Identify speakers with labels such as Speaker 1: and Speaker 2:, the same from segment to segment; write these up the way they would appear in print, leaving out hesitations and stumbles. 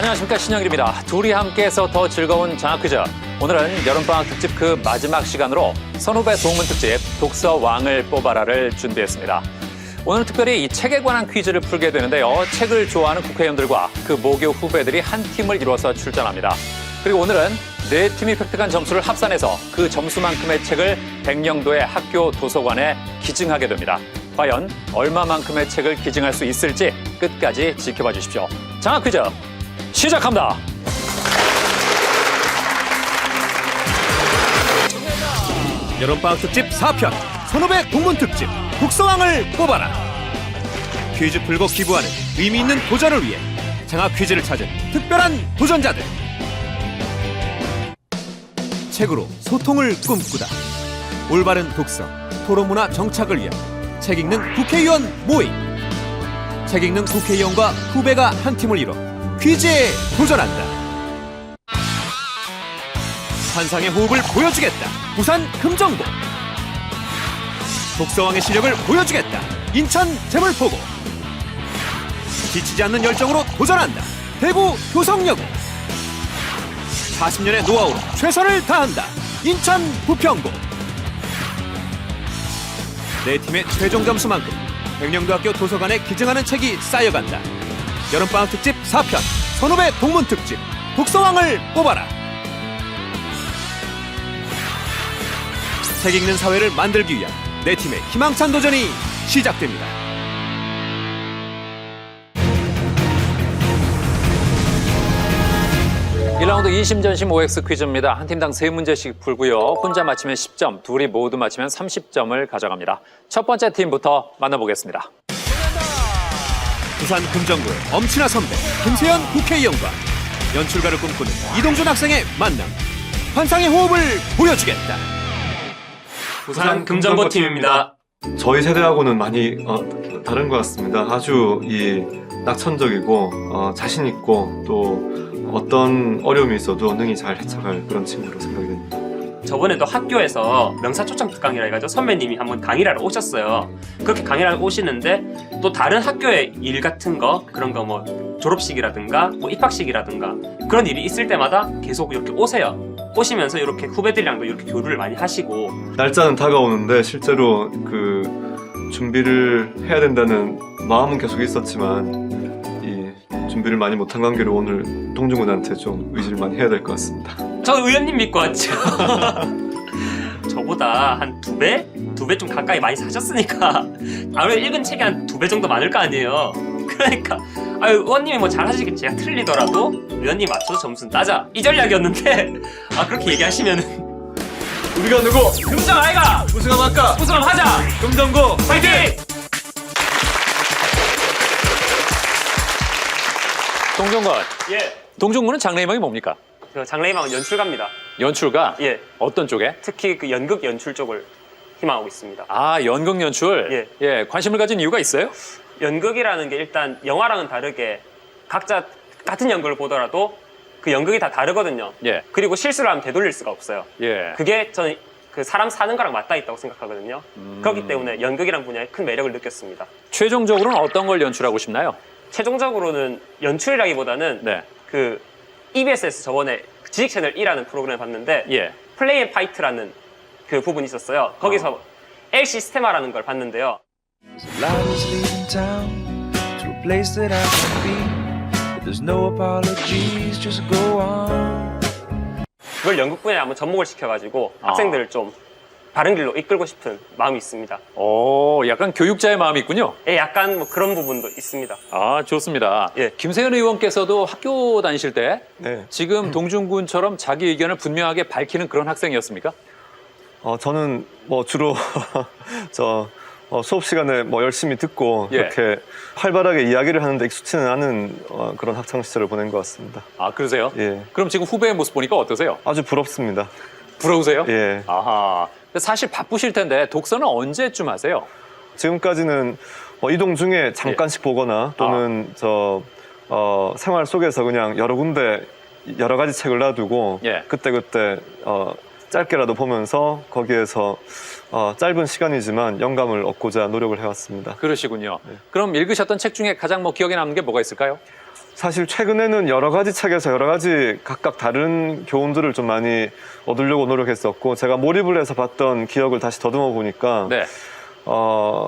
Speaker 1: 안녕하십니까, 신영일입니다. 둘이 함께해서 더 즐거운 장학 퀴즈. 오늘은 여름방학 특집 그 마지막 시간으로 선후배 동문 특집 독서왕을 뽑아라를 준비했습니다. 오늘 특별히 이 책에 관한 퀴즈를 풀게 되는데요. 책을 좋아하는 국회의원들과 그 모교 후배들이 한 팀을 이루어서 출전합니다. 그리고 오늘은 네 팀이 획득한 점수를 합산해서 그 점수만큼의 책을 백령도의 학교 도서관에 기증하게 됩니다. 과연 얼마만큼의 책을 기증할 수 있을지 끝까지 지켜봐 주십시오. 장학 퀴즈 시작합니다.
Speaker 2: 여름방학 특집 4편 선후배 동문 특집 독서왕을 뽑아라. 퀴즈 풀고 기부하는 의미 있는 도전을 위해 장학 퀴즈를 찾은 특별한 도전자들. 책으로 소통을 꿈꾸다. 올바른 독서, 토론문화 정착을 위한 책 읽는 국회의원 모임. 책 읽는 국회의원과 후배가 한 팀을 이뤄 퀴즈에 도전한다. 환상의 호흡을 보여주겠다. 부산 금정고. 독서왕의 실력을 보여주겠다. 인천 재물포고. 지치지 않는 열정으로 도전한다. 대구 효성여고. 40년의 노하우로 최선을 다한다. 인천 부평고. 네 팀의 최종 점수만큼 백령도학교 도서관에 기증하는 책이 쌓여간다. 여름방학 특집 4편 선후배 동문 특집 독서왕을 뽑아라. 책 읽는 사회를 만들기 위한 네 팀의 희망찬 도전이 시작됩니다.
Speaker 1: (1라운드) 이심전심 OX 퀴즈입니다. 한 팀당 3문제씩 풀고요. 혼자 맞히면 10점, 둘이 모두 맞히면 30점을 가져갑니다. 첫 번째 팀부터 만나보겠습니다.
Speaker 2: 부산 금정구의 엄친아 선배 김세현 국회의원과 연출가를 꿈꾸는 이동준 학생의 만남. 환상의 호흡을 보여주겠다.
Speaker 3: 부산 금정고 팀입니다.
Speaker 4: 저희 세대하고는 많이 다른 것 같습니다. 아주 낙천적이고 자신 있고 또 어떤 어려움이 있어도 능히 잘 헤쳐갈 그런 친구로 생각이 됩니다.
Speaker 3: 저번에도 학교에서 명사초청 특강이라 해가지고 선배님이 한번 강의를 하러 오셨어요. 그렇게 강의를 하러 오시는데 또 다른 학교의 일 같은 거 그런 거 뭐 졸업식이라든가 뭐 입학식이라든가 그런 일이 있을 때마다 계속 이렇게 오세요. 오시면서 이렇게 후배들이랑도 이렇게 교류를 많이 하시고.
Speaker 4: 날짜는 다가오는데 실제로 그 준비를 해야 된다는 마음은 계속 있었지만 이 준비를 많이 못한 관계로 오늘 동중군한테 좀 의지를 많이 해야 될 것 같습니다.
Speaker 3: 저 의원님 믿고 왔죠. 저보다 한 2배? 2배 좀 가까이 많이 사셨으니까 아무래도 읽은 책이 한 2배 정도 많을 거 아니에요. 그러니까 의원님이 뭐 잘하시겠지. 제가 틀리더라도 의원님 맞춰서 점수는 따자 이 전략이었는데 그렇게 얘기하시면은
Speaker 4: 우리가 누구?
Speaker 3: 금정 아이가!
Speaker 4: 우승함 할까?
Speaker 3: 우승함 하자!
Speaker 4: 금정고
Speaker 3: 파이팅!
Speaker 1: 동중군.
Speaker 3: 예.
Speaker 1: 동중군은 장래희망이 뭡니까?
Speaker 3: 저 장래희망은 연출가입니다.
Speaker 1: 연출가?
Speaker 3: 예.
Speaker 1: 어떤 쪽에?
Speaker 3: 특히 그 연극 연출 쪽을 희망하고 있습니다.
Speaker 1: 연극 연출? 예. 관심을 가진 이유가 있어요?
Speaker 3: 연극이라는 게 일단 영화랑은 다르게 각자 같은 연극을 보더라도 그 연극이 다 다르거든요.
Speaker 1: 예.
Speaker 3: 그리고 실수를 하면 되돌릴 수가 없어요.
Speaker 1: 예.
Speaker 3: 그게 저는 그 사람 사는 거랑 맞닿아 있다고 생각하거든요. 그렇기 때문에 연극이라는 분야에 큰 매력을 느꼈습니다.
Speaker 1: 최종적으로는 어떤 걸 연출하고 싶나요?
Speaker 3: 최종적으로는 연출이라기보다는
Speaker 1: 네.
Speaker 3: 그 EBS에서 저번에 지식 채널 1라는 프로그램을 봤는데
Speaker 1: 예.
Speaker 3: 플레이 앤 파이트라는 그 부분이 있었어요. 거기서 엘 시스테마라는 걸 봤는데요.
Speaker 5: Light is leaving town to a place that I should be, but there's no apologies, just go on.
Speaker 3: 그걸 연극 분야에 한번 접목을 시켜가지고 학생들을 좀 바른 길로 이끌고 싶은 마음이 있습니다.
Speaker 1: 약간 교육자의 마음이 있군요.
Speaker 3: 예, 약간 뭐 그런 부분도 있습니다.
Speaker 1: 좋습니다.
Speaker 3: 예.
Speaker 1: 김세현 의원께서도 학교 다니실 때
Speaker 4: 네.
Speaker 1: 지금 동중군처럼 자기 의견을 분명하게 밝히는 그런 학생이었습니까?
Speaker 4: 저는 뭐 주로 수업 시간에 뭐 열심히 듣고
Speaker 1: 예.
Speaker 4: 그렇게 활발하게 이야기를 하는데 익숙치는 않은 그런 학창 시절을 보낸 것 같습니다.
Speaker 1: 그러세요?
Speaker 4: 예.
Speaker 1: 그럼 지금 후배의 모습 보니까 어떠세요?
Speaker 4: 아주 부럽습니다.
Speaker 1: 부러우세요?
Speaker 4: 예.
Speaker 1: 아하. 근데 사실 바쁘실 텐데 독서는 언제쯤 하세요?
Speaker 4: 지금까지는 이동 중에 잠깐씩 보거나 또는 생활 속에서 그냥 여러 군데 여러 가지 책을 놔두고
Speaker 1: 예.
Speaker 4: 그때그때 짧게라도 보면서 거기에서 짧은 시간이지만 영감을 얻고자 노력을 해왔습니다.
Speaker 1: 그러시군요.
Speaker 4: 네.
Speaker 1: 그럼 읽으셨던 책 중에 가장 기억에 남는 게 뭐가 있을까요?
Speaker 4: 사실 최근에는 여러 가지 책에서 여러 가지 각각 다른 교훈들을 좀 많이 얻으려고 노력했었고 제가 몰입을 해서 봤던 기억을 다시 더듬어 보니까
Speaker 1: 네.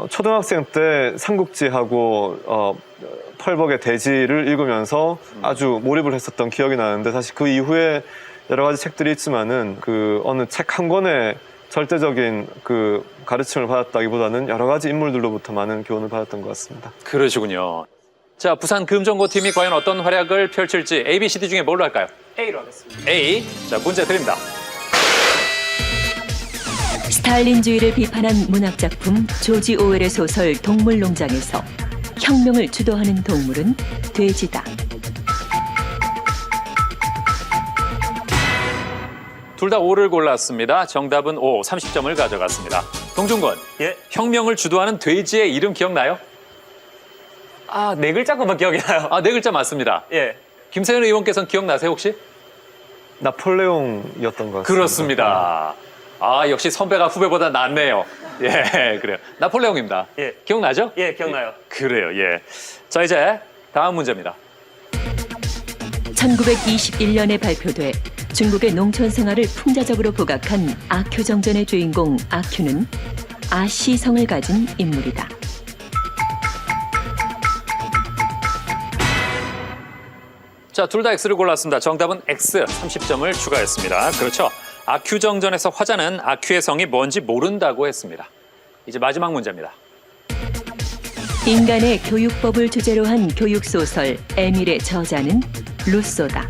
Speaker 4: 초등학생 때 삼국지하고 펄벅의 대지를 읽으면서 아주 몰입을 했었던 기억이 나는데 사실 그 이후에 여러 가지 책들이 있지만은 그 어느 책 한 권에 절대적인 그 가르침을 받았다기보다는 여러 가지 인물들로부터 많은 교훈을 받았던 것 같습니다.
Speaker 1: 그러시군요. 자, 부산 금정고팀이 과연 어떤 활약을 펼칠지 A, B, C, D 중에 뭘로 할까요?
Speaker 3: A로 하겠습니다.
Speaker 1: A. 자, 문제 드립니다.
Speaker 6: 스탈린주의를 비판한 문학작품 조지 오웰의 소설 동물농장에서 혁명을 주도하는 동물은 돼지다.
Speaker 1: 둘 다 O를 골랐습니다. 정답은 O, 30점을 가져갔습니다. 동준군,
Speaker 3: 예.
Speaker 1: 혁명을 주도하는 돼지의 이름 기억나요?
Speaker 3: 아, 네 글자 것만 기억이 나요.
Speaker 1: 아, 네 글자 맞습니다.
Speaker 3: 예.
Speaker 1: 김세현 의원께서는 기억나세요, 혹시?
Speaker 4: 나폴레옹이었던 것 같습니다.
Speaker 1: 그렇습니다. 아, 역시 선배가 후배보다 낫네요. 예, 그래요. 나폴레옹입니다.
Speaker 3: 예.
Speaker 1: 기억나죠?
Speaker 3: 예, 기억나요.
Speaker 1: 그래요, 예. 자, 이제 다음 문제입니다.
Speaker 6: 1921년에 발표돼 중국의 농촌 생활을 풍자적으로 부각한 아큐정전의 주인공 아큐는 아시성을 가진 인물이다.
Speaker 1: 자, 둘 다 X를 골랐습니다. 정답은 X, 30점을 추가했습니다. 그렇죠. 아큐정전에서 화자는 아큐의 성이 뭔지 모른다고 했습니다. 이제 마지막 문제입니다.
Speaker 6: 인간의 교육법을 주제로 한 교육소설 에밀의 저자는 루소다.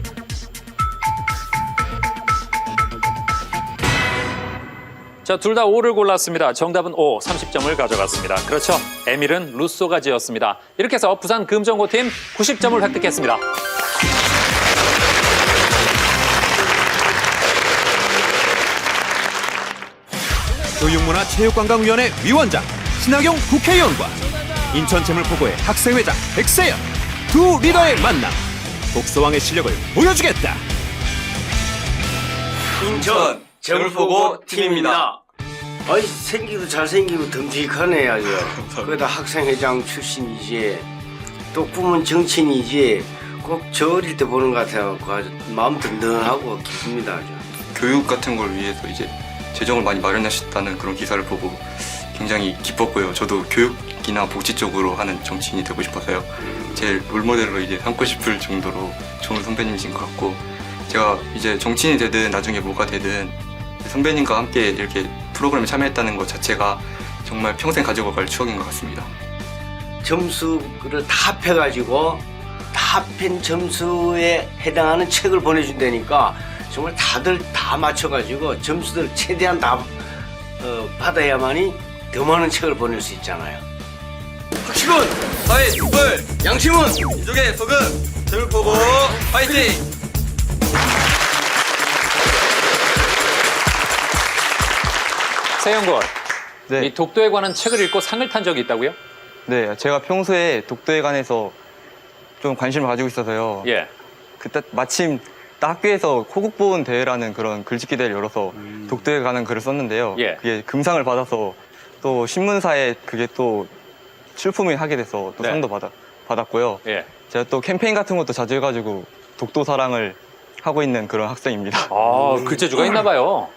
Speaker 1: 자, 둘 다 O를 골랐습니다. 정답은 O, 30점을 가져갔습니다. 그렇죠. 에밀은 루소가 지었습니다. 이렇게 해서 부산 금정고팀 90점을 획득했습니다.
Speaker 2: 교육문화체육관광위원회 위원장 신하경 국회의원과 인천재물포고의 학생회장 백세연 두 리더의 만남. 독서왕의 실력을 보여주겠다.
Speaker 7: 인천 재물포고 팀입니다.
Speaker 8: 아이 생기도 잘생기고 듬직하네 아주. 거기다 학생회장 출신이지. 또 꿈은 정치인이지. 꼭 저 어릴 때 보는 것 같아요. 아주 마음 든든하고 기쁩니다 아주.
Speaker 7: 교육 같은 걸 위해서 이제 재정을 많이 마련하셨다는 그런 기사를 보고 굉장히 기뻤고요. 저도 교육이나 복지 쪽으로 하는 정치인이 되고 싶어서요. 제 롤모델로 이제 삼고 싶을 정도로 좋은 선배님이신 것 같고 제가 이제 정치인이 되든 나중에 뭐가 되든 선배님과 함께 이렇게 프로그램에 참여했다는 것 자체가 정말 평생 가지고 갈 추억인 것 같습니다.
Speaker 8: 점수를 다 합해가지고 다 합한 점수에 해당하는 책을 보내준다니까 정말 다들 다 맞춰가지고 점수들 최대한 다 받아야만이 더 많은 책을 보낼 수 있잖아요.
Speaker 7: 학식은 사회 뚝불 양심은 민족의 소금 재물포고 파이팅!
Speaker 1: 세영군,
Speaker 9: 네.
Speaker 1: 이 독도에 관한 책을 읽고 상을 탄 적이 있다고요?
Speaker 9: 네, 제가 평소에 독도에 관해서 좀 관심을 가지고 있어서요.
Speaker 1: 예.
Speaker 9: 그때 마침 딱 학교에서 호국보훈 대회라는 그런 글짓기 대회를 열어서 독도에 관한 글을 썼는데요.
Speaker 1: 예.
Speaker 9: 그게 금상을 받아서 또 신문사에 그게 또 출품을 하게 돼서 또
Speaker 1: 네.
Speaker 9: 상도 받았고요.
Speaker 1: 예.
Speaker 9: 제가 또 캠페인 같은 것도 자주 해가지고 독도 사랑을 하고 있는 그런 학생입니다.
Speaker 1: 아, 글재주가 있나 봐요.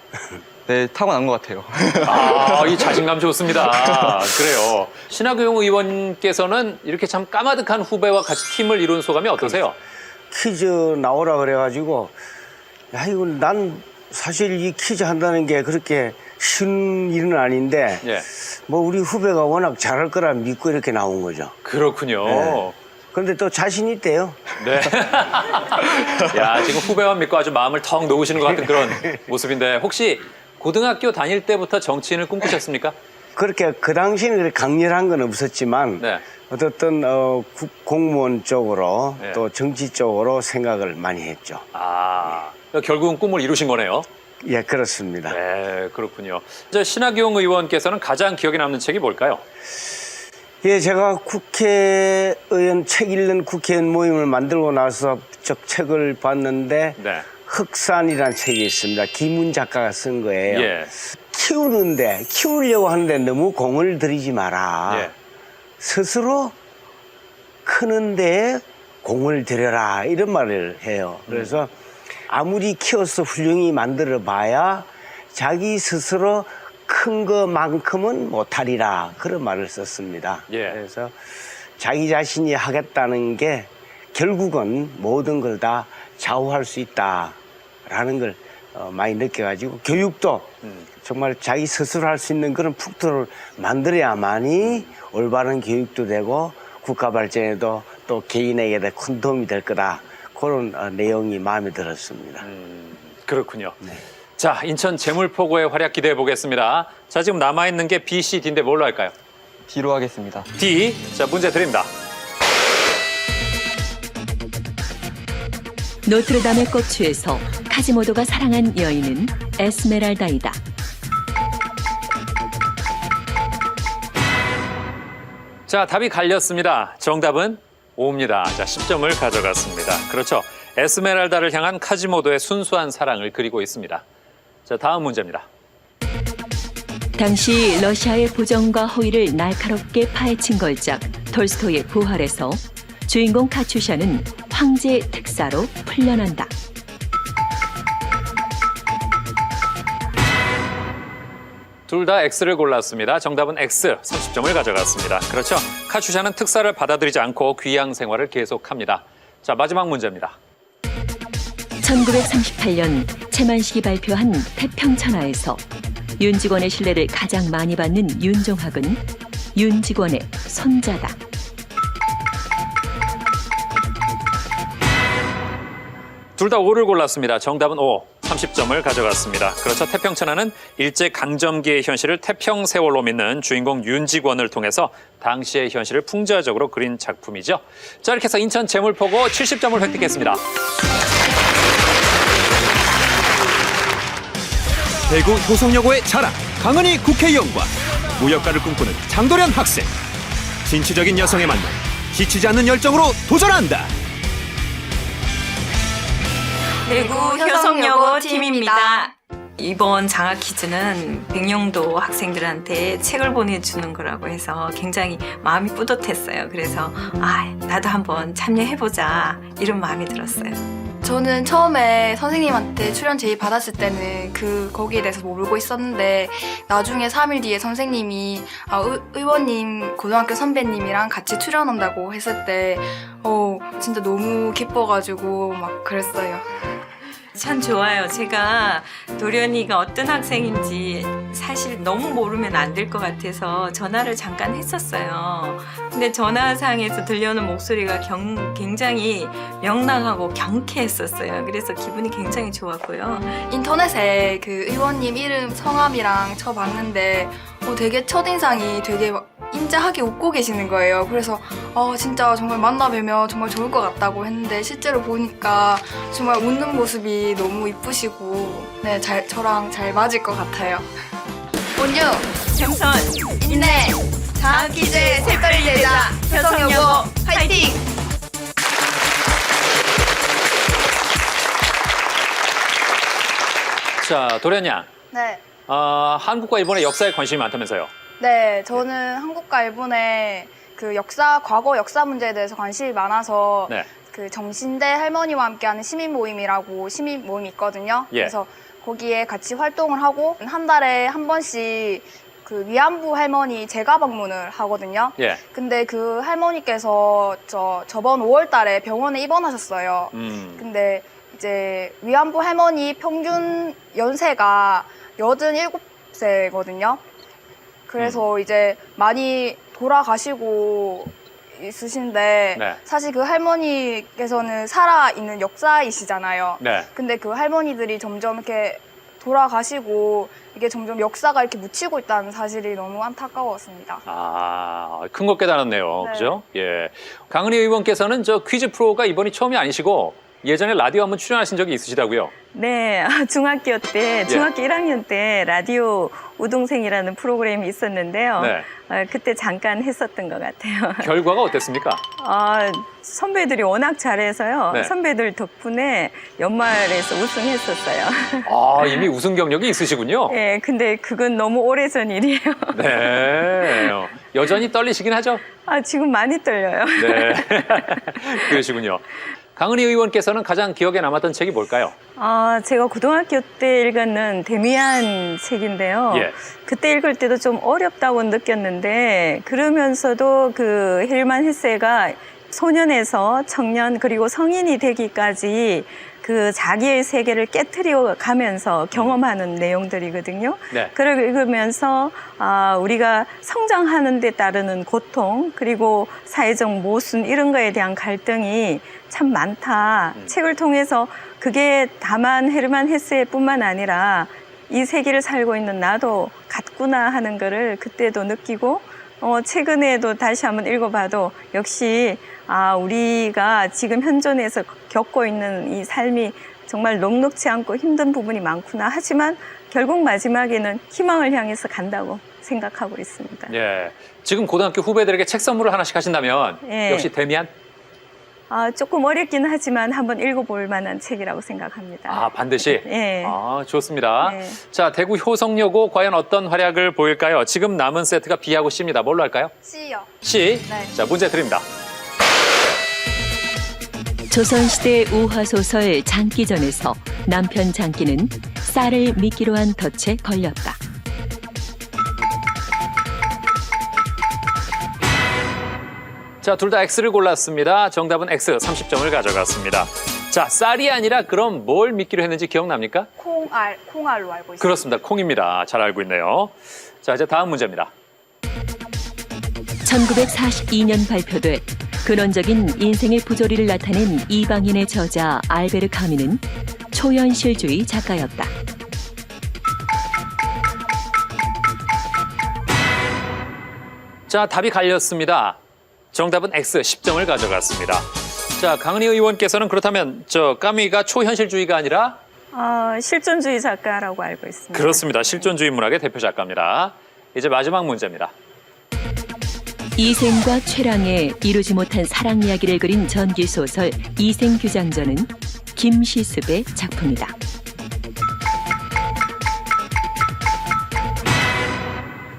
Speaker 9: 네, 타고난 것 같아요.
Speaker 1: 아, 이 자신감 좋습니다. 그래요. 신하교용 의원께서는 이렇게 참 까마득한 후배와 같이 팀을 이룬 소감이 어떠세요?
Speaker 8: 퀴즈 나오라 그래가지고 야 이거 난 사실 이 퀴즈 한다는 게 그렇게 쉬운 일은 아닌데
Speaker 1: 예.
Speaker 8: 뭐 우리 후배가 워낙 잘할 거라 믿고 이렇게 나온 거죠.
Speaker 1: 그렇군요.
Speaker 8: 네. 그런데 또 자신 있대요.
Speaker 1: 네. 야, 지금 후배만 믿고 아주 마음을 턱 놓으시는 것 같은 그런 모습인데 혹시 고등학교 다닐 때부터 정치인을 꿈꾸셨습니까?
Speaker 8: 그렇게 그 당시에는 그렇게 강렬한 건 없었지만
Speaker 1: 네.
Speaker 8: 어떻든 공무원 쪽으로
Speaker 1: 네.
Speaker 8: 또 정치 쪽으로 생각을 많이 했죠.
Speaker 1: 아, 결국은 꿈을 이루신 거네요.
Speaker 8: 예, 그렇습니다.
Speaker 1: 네, 그렇군요. 저 신하교용 의원께서는 가장 기억에 남는 책이 뭘까요?
Speaker 8: 예, 제가 국회의원 책 읽는 국회의원 모임을 만들고 나서 저 책을 봤는데
Speaker 1: 네.
Speaker 8: 흑산이라는 책이 있습니다. 김훈 작가가 쓴 거예요.
Speaker 1: 예.
Speaker 8: 키우려고 하는데 너무 공을 들이지 마라.
Speaker 1: 예.
Speaker 8: 스스로 크는 데에 공을 들여라 이런 말을 해요. 그래서 아무리 키워서 훌륭히 만들어 봐야 자기 스스로 큰 것만큼은 못하리라 그런 말을 썼습니다.
Speaker 1: 예.
Speaker 8: 그래서 자기 자신이 하겠다는 게 결국은 모든 걸 다 좌우할 수 있다라는 걸 많이 느껴가지고 교육도 정말 자기 스스로 할 수 있는 그런 풍토를 만들어야만이 올바른 교육도 되고 국가 발전에도 또 개인에게 큰 도움이 될 거다. 그런 내용이 마음에 들었습니다.
Speaker 1: 그렇군요.
Speaker 8: 네.
Speaker 1: 자, 인천 재물포고의 활약 기대해 보겠습니다. 자, 지금 남아있는 게 B, C, D인데 뭘로 할까요?
Speaker 9: D로 하겠습니다.
Speaker 1: D. 자, 문제 드립니다.
Speaker 6: 노트르담의 꽃추에서 카지모도가 사랑한 여인은 에스메랄다이다.
Speaker 1: 자, 답이 갈렸습니다. 정답은 O입니다. 자, 10점을 가져갔습니다. 그렇죠. 에스메랄다를 향한 카지모도의 순수한 사랑을 그리고 있습니다. 자, 다음 문제입니다.
Speaker 6: 당시 러시아의 부정과 허위를 날카롭게 파헤친 걸작 톨스토이의 부활에서 주인공 카츄샤는 황제의 특사로 풀려난다.
Speaker 1: 둘 다 X를 골랐습니다. 정답은 X, 30점을 가져갔습니다. 그렇죠. 카츄샤는 특사를 받아들이지 않고 귀양 생활을 계속합니다. 자, 마지막 문제입니다.
Speaker 6: 1938년 채만식이 발표한 태평천하에서 윤직원의 신뢰를 가장 많이 받는 윤종학은 윤직원의 손자다.
Speaker 1: 둘 다 O를 골랐습니다. 정답은 O, 30점을 가져갔습니다. 그렇죠. 태평천하는 일제강점기의 현실을 태평세월로 믿는 주인공 윤직원을 통해서 당시의 현실을 풍자적으로 그린 작품이죠. 자, 이렇게 해서 인천 재물포고 70점을 획득했습니다.
Speaker 2: 대구 효성여고의 자랑 강은희 국회의원과 무역가를 꿈꾸는 장도련 학생. 진취적인 여성의 만남, 지치지 않는 열정으로 도전한다.
Speaker 10: 대구 효성여고 팀입니다. 이번 장학 퀴즈는 백령도 학생들한테 책을 보내주는 거라고 해서 굉장히 마음이 뿌듯했어요. 그래서 나도 한번 참여해보자 이런 마음이 들었어요.
Speaker 11: 저는 처음에 선생님한테 출연 제의 받았을 때는 거기에 대해서 모르고 있었는데 나중에 3일 뒤에 선생님이 의원님 고등학교 선배님이랑 같이 출연한다고 했을 때 진짜 너무 기뻐가지고 막 그랬어요.
Speaker 10: 참 좋아요. 제가 도련이가 어떤 학생인지 사실 너무 모르면 안 될 것 같아서 전화를 잠깐 했었어요. 근데 전화상에서 들려오는 목소리가 굉장히 명랑하고 경쾌했었어요. 그래서 기분이 굉장히 좋았고요.
Speaker 11: 인터넷에 그 의원님 이름 성함이랑 쳐봤는데 되게 첫인상이 되게 인자하게 웃고 계시는 거예요. 그래서 진짜 정말 만나 뵈면 정말 좋을 것 같다고 했는데 실제로 보니까 정말 웃는 모습이 너무 이쁘시고 네, 저랑 잘 맞을 것 같아요. 온유,
Speaker 10: 겸손,
Speaker 11: 인내, 장학 퀴즈의 색깔이 되자 효성여고 파이팅!
Speaker 1: 자, 도련 양.
Speaker 11: 네.
Speaker 1: 한국과 일본의 역사에 관심이 많다면서요?
Speaker 11: 네, 저는 한국과 일본의 과거 역사 문제에 대해서 관심이 많아서
Speaker 1: 네.
Speaker 11: 정신대 할머니와 함께하는 시민 모임이라고 시민 모임이 있거든요.
Speaker 1: 예.
Speaker 11: 그래서 거기에 같이 활동을 하고 한 달에 한 번씩 위안부 할머니 재가 방문을 하거든요.
Speaker 1: 예.
Speaker 11: 근데 그 할머니께서 저번 5월 달에 병원에 입원하셨어요. 근데 이제 위안부 할머니 평균 연세가 87세거든요. 그래서 이제 많이 돌아가시고 있으신데
Speaker 1: 네.
Speaker 11: 사실 그 할머니께서는 살아있는 역사이시잖아요.
Speaker 1: 네.
Speaker 11: 근데 그 할머니들이 점점 이렇게 돌아가시고 이게 점점 역사가 이렇게 묻히고 있다는 사실이 너무 안타까웠습니다.
Speaker 1: 큰 거 깨달았네요.
Speaker 11: 네.
Speaker 1: 그죠? 예. 강은희 의원께서는 저 퀴즈 프로가 이번이 처음이 아니시고 예전에 라디오 한번 출연하신 적이 있으시다고요?
Speaker 10: 네, 중학교 1학년 때 라디오 우동생이라는 프로그램이 있었는데요.
Speaker 1: 네.
Speaker 10: 그때 잠깐 했었던 것 같아요.
Speaker 1: 결과가 어땠습니까?
Speaker 10: 선배들이 워낙 잘해서요.
Speaker 1: 네.
Speaker 10: 선배들 덕분에 연말에서 우승했었어요.
Speaker 1: 이미 우승 경력이 있으시군요.
Speaker 10: 네, 근데 그건 너무 오래전 일이에요.
Speaker 1: 네. 여전히 떨리시긴 하죠?
Speaker 10: 아, 지금 많이 떨려요.
Speaker 1: 네. 그러시군요. 강은희 의원께서는 가장 기억에 남았던 책이 뭘까요?
Speaker 10: 제가 고등학교 때 읽었는 데미안 책인데요.
Speaker 1: 예.
Speaker 10: 그때 읽을 때도 좀 어렵다고 느꼈는데 그러면서도 그 헬만 헤세가 소년에서 청년 그리고 성인이 되기까지 그 자기의 세계를 깨트려 가면서 경험하는 내용들이거든요.
Speaker 1: 네.
Speaker 10: 그걸 읽으면서 우리가 성장하는 데 따르는 고통 그리고 사회적 모순 이런 거에 대한 갈등이 참 많다. 책을 통해서 그게 다만 헤르만 헤세뿐만 아니라 이 세계를 살고 있는 나도 같구나 하는 거를 그때도 느끼고 최근에도 다시 한번 읽어봐도 역시 우리가 지금 현존에서 겪고 있는 이 삶이 정말 녹록지 않고 힘든 부분이 많구나. 하지만 결국 마지막에는 희망을 향해서 간다고 생각하고 있습니다.
Speaker 1: 예. 지금 고등학교 후배들에게 책 선물을 하나씩 하신다면
Speaker 10: 예.
Speaker 1: 역시 데미안?
Speaker 10: 조금 어렵긴 하지만 한번 읽어볼 만한 책이라고 생각합니다.
Speaker 1: 반드시?
Speaker 10: 예.
Speaker 1: 좋습니다.
Speaker 10: 네.
Speaker 1: 자, 대구 효성여고 과연 어떤 활약을 보일까요? 지금 남은 세트가 B하고 C입니다. 뭘로 할까요?
Speaker 11: C요.
Speaker 1: C.
Speaker 11: 네.
Speaker 1: 자, 문제 드립니다.
Speaker 6: 조선시대 우화소설 장기전에서 남편 장기는 쌀을 미끼로 한 덫에 걸렸다.
Speaker 1: 자, 둘 다 X를 골랐습니다. 정답은 X, 30점을 가져갔습니다. 자, 쌀이 아니라 그럼 뭘 미끼로 했는지 기억납니까?
Speaker 11: 콩알로 알고 있어요.
Speaker 1: 그렇습니다. 콩입니다. 잘 알고 있네요. 자, 이제 다음 문제입니다.
Speaker 6: 1942년 발표돼 근원적인 인생의 부조리를 나타낸 이방인의 저자 알베르 카뮈는 초현실주의 작가였다.
Speaker 1: 자, 답이 갈렸습니다. 정답은 X, 10점을 가져갔습니다. 자, 강은희 의원께서는 그렇다면 까미가 초현실주의가 아니라
Speaker 10: 실존주의 작가라고 알고 있습니다.
Speaker 1: 그렇습니다. 실존주의 문학의 대표 작가입니다. 이제 마지막 문제입니다.
Speaker 6: 이생과 최랑의 이루지 못한 사랑 이야기를 그린 전기소설 이생규장전은 김시습의 작품이다.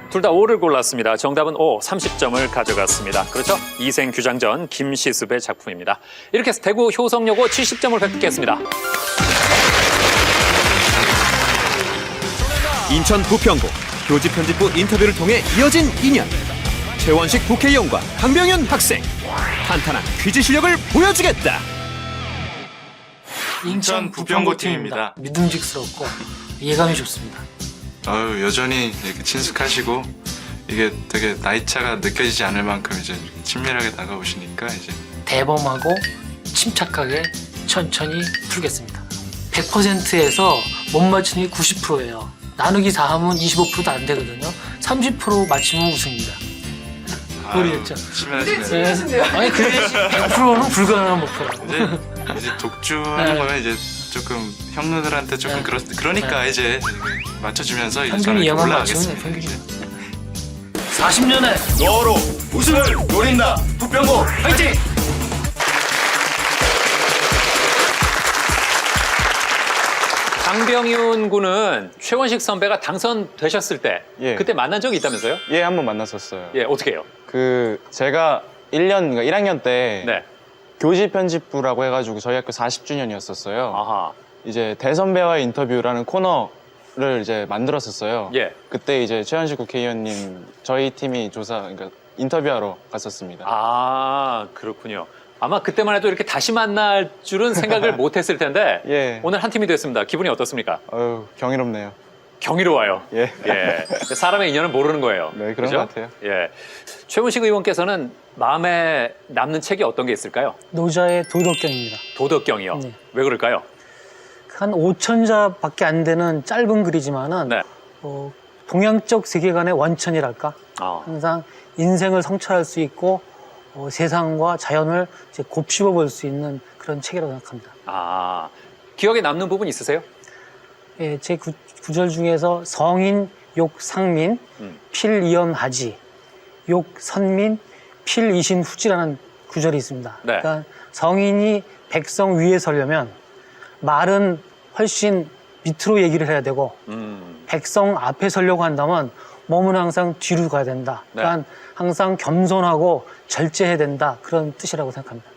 Speaker 1: 둘 다 O를 골랐습니다. 정답은 O, 30점을 가져갔습니다. 그렇죠? 이생규장전 김시습의 작품입니다. 이렇게 해서 대구 효성여고 70점을 획득했습니다.
Speaker 2: 인천 부평고 교지 편집부 인터뷰를 통해 이어진 인연. 최원식 국회의원과 강병윤 학생. 탄탄한 퀴즈 실력을 보여주겠다.
Speaker 12: 인천 부평고 팀입니다. 믿음직스럽고 예감이 좋습니다.
Speaker 13: 여전히 이렇게 친숙하시고 이게 되게 나이차가 느껴지지 않을 만큼 이제 친밀하게 다가오시니까 이제
Speaker 12: 대범하고 침착하게 천천히 풀겠습니다. 100%에서 못 맞추는 게 90%예요. 나누기 4하면 25%도 안 되거든요. 30% 맞추면 우승입니다. 모르겠죠?
Speaker 13: 심하시네요.
Speaker 12: 아니 그게 100%는 불가능한 목표라고.
Speaker 13: 이제 독주하는 거면 이제 조금 형님들한테 조금 그러니까 이제 맞춰주면서 이제 저는
Speaker 12: 평균이
Speaker 13: 이렇게
Speaker 12: 얘만 맞추면
Speaker 13: 올라가겠습니다.
Speaker 12: 평균이 40년에
Speaker 14: 너로 우승을 노린다. 부평고 화이팅!
Speaker 1: 강병윤 군은 최원식 선배가 당선되셨을 때
Speaker 9: 예.
Speaker 1: 그때 만난 적이 있다면서요?
Speaker 9: 예, 한번 만났었어요.
Speaker 1: 예, 어떻게 해요?
Speaker 9: 제가 1학년 때
Speaker 1: 네.
Speaker 9: 교지 편집부라고 해가지고 저희 학교 40주년이었었어요.
Speaker 1: 아하.
Speaker 9: 이제 대선배와의 인터뷰라는 코너를 이제 만들었었어요.
Speaker 1: 예.
Speaker 9: 그때 이제 최현식 국회의원님 저희 팀이 그러니까 인터뷰하러 갔었습니다.
Speaker 1: 그렇군요. 아마 그때만 해도 이렇게 다시 만날 줄은 생각을 못 했을 텐데
Speaker 9: 예.
Speaker 1: 오늘 한 팀이 됐습니다. 기분이 어떻습니까?
Speaker 9: 경이롭네요.
Speaker 1: 경이로워요.
Speaker 9: 예.
Speaker 1: 예. 사람의 인연은 모르는 거예요.
Speaker 9: 네, 그런
Speaker 1: 그죠?
Speaker 9: 것 같아요.
Speaker 1: 예. 최문식 의원께서는 마음에 남는 책이 어떤 게 있을까요?
Speaker 12: 노자의 도덕경입니다.
Speaker 1: 도덕경이요.
Speaker 12: 네.
Speaker 1: 왜 그럴까요?
Speaker 12: 한 5천자밖에 안 되는 짧은 글이지만은
Speaker 1: 네.
Speaker 12: 동양적 세계관의 원천이랄까? 항상 인생을 성찰할 수 있고 세상과 자연을 이제 곱씹어 볼 수 있는 그런 책이라고 생각합니다.
Speaker 1: 기억에 남는 부분 있으세요?
Speaker 12: 예, 제 구절 중에서 성인 욕 상민 필이연하지 욕 선민 필이신 후지라는 구절이 있습니다.
Speaker 1: 네.
Speaker 12: 그러니까 성인이 백성 위에 서려면 말은 훨씬 밑으로 얘기를 해야 되고 백성 앞에 서려고 한다면 몸은 항상 뒤로 가야 된다. 그러니까 항상 겸손하고 절제해야 된다. 그런 뜻이라고 생각합니다.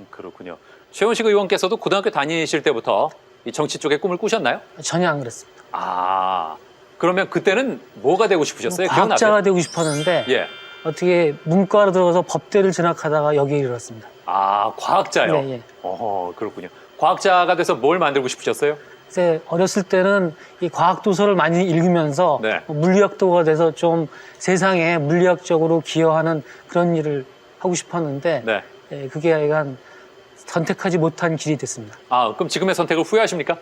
Speaker 1: 그렇군요. 최원식 의원께서도 고등학교 다니실 때부터 이 정치 쪽에 꿈을 꾸셨나요?
Speaker 12: 전혀 안 그랬습니다.
Speaker 1: 아, 그러면 그때는 뭐가 되고 싶으셨어요?
Speaker 12: 과학자가
Speaker 1: 기억나세요?
Speaker 12: 되고 싶었는데
Speaker 1: 예.
Speaker 12: 어떻게 문과로 들어가서 법대를 진학하다가 여기에 이르렀습니다.
Speaker 1: 아, 과학자요?
Speaker 12: 네, 예.
Speaker 1: 어허, 그렇군요. 과학자가 돼서 뭘 만들고 싶으셨어요?
Speaker 12: 그래서 어렸을 때는 이 과학 도서를 많이 읽으면서
Speaker 1: 네.
Speaker 12: 물리학도가 돼서 좀 세상에 물리학적으로 기여하는 그런 일을 하고 싶었는데
Speaker 1: 네.
Speaker 12: 예, 그게 약간 선택하지 못한 길이 됐습니다.
Speaker 1: 아, 그럼 지금의 선택을 후회하십니까?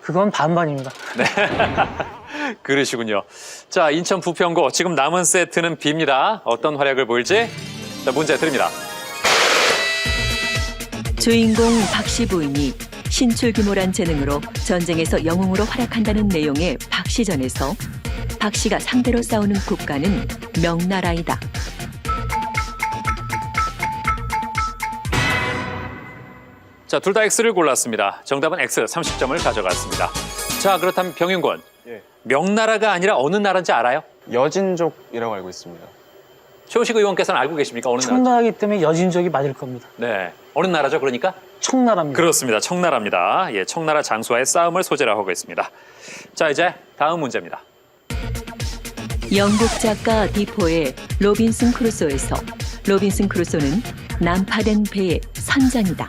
Speaker 12: 그건 반반입니다.
Speaker 1: 네. 그러시군요. 자, 인천 부평고 지금 남은 세트는 B입니다. 어떤 활약을 보일지 자, 문제 드립니다.
Speaker 6: 주인공 박씨 부인이 신출귀몰한 재능으로 전쟁에서 영웅으로 활약한다는 내용의 박씨전에서 박씨가 상대로 싸우는 국가는 명나라이다.
Speaker 1: 자, 둘 다 X를 골랐습니다. 정답은 X, 30점을 가져갔습니다. 자, 그렇다면 병윤권. 명나라가 아니라 어느 나라인지 알아요?
Speaker 9: 여진족이라고 알고 있습니다.
Speaker 1: 최우식 의원께서는 알고 계십니까? 어느 나라?
Speaker 12: 청나라기 때문에 여진족이 맞을 겁니다.
Speaker 1: 네. 어느 나라죠, 그러니까?
Speaker 12: 청나라입니다.
Speaker 1: 그렇습니다. 청나라입니다. 예, 청나라 장수와의 싸움을 소재로 하고 있습니다. 자, 이제 다음 문제입니다.
Speaker 6: 영국 작가 디포의 로빈슨 크루소에서 로빈슨 크루소는 난파된 배의 선장이다.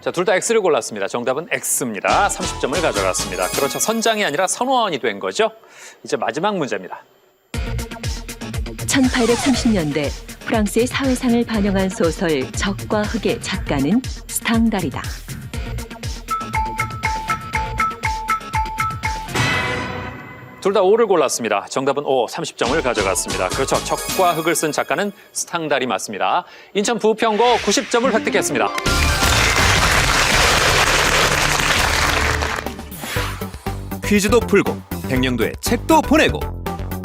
Speaker 1: 자, 둘 다 X를 골랐습니다. 정답은 X입니다. 30점을 가져갔습니다. 그렇죠. 선장이 아니라 선원이 된 거죠. 이제 마지막 문제입니다.
Speaker 6: 1830년대 프랑스의 사회상을 반영한 소설 적과 흑의 작가는 스탕달이다.
Speaker 1: 둘 다 O를 골랐습니다. 정답은 O, 30점을 가져갔습니다. 그렇죠. 적과 흑을 쓴 작가는 스탕달이 맞습니다. 인천 부평고 90점을 획득했습니다.
Speaker 2: 퀴즈도 풀고 백령도에 책도 보내고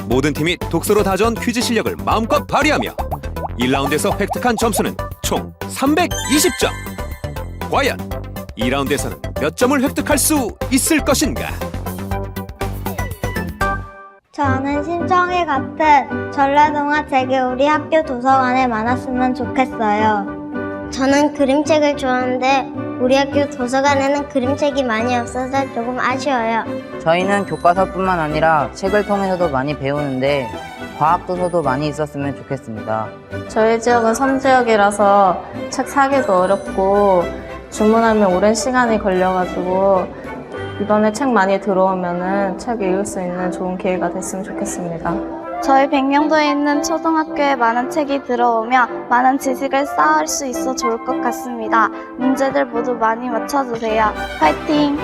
Speaker 2: 모든 팀이 독서로 다져온 퀴즈 실력을 마음껏 발휘하며 1라운드에서 획득한 점수는 총 320점. 과연 2라운드에서는 몇 점을 획득할 수 있을 것인가?
Speaker 15: 저는 신청이 같은 전래동화책이 우리 학교 도서관에 많았으면 좋겠어요. 저는 그림책을 좋아하는데 우리 학교 도서관에는 그림책이 많이 없어서 조금 아쉬워요.
Speaker 16: 저희는 교과서뿐만 아니라 책을 통해서도 많이 배우는데 과학 도서도 많이 있었으면 좋겠습니다.
Speaker 17: 저희 지역은 섬지역이라서 책 사기도 어렵고 주문하면 오랜 시간이 걸려가지고 이번에 책 많이 들어오면은 책 읽을 수 있는 좋은 기회가 됐으면 좋겠습니다.
Speaker 15: 저희 백령도에 있는 초등학교에 많은 책이 들어오면 많은 지식을 쌓을 수 있어 좋을 것 같습니다. 문제들 모두 많이 맞춰주세요. 화이팅!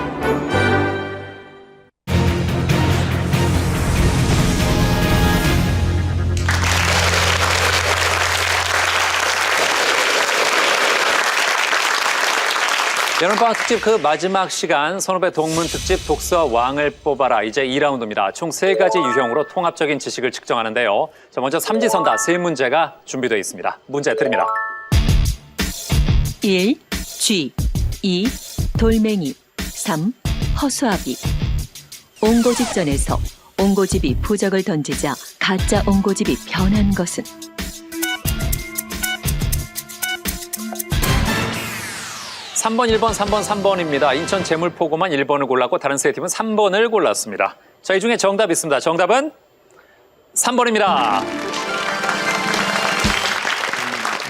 Speaker 1: 여름방학 특집 그 마지막 시간 선후배 동문 특집 독서 왕을 뽑아라. 이제 2라운드입니다. 총 3가지 유형으로 통합적인 지식을 측정하는데요. 자, 먼저 삼지선다 3문제가 준비되어 있습니다. 문제 드립니다.
Speaker 6: 1. 쥐 2. 돌멩이 3. 허수아비 옹고집전에서 옹고집이 부적을 던지자 가짜 옹고집이 변한 것은
Speaker 1: 3번, 1번, 3번, 3번입니다. 인천 재물포고만 1번을 골랐고 다른 세 팀은 3번을 골랐습니다. 자, 이 중에 정답이 있습니다. 정답은 3번입니다.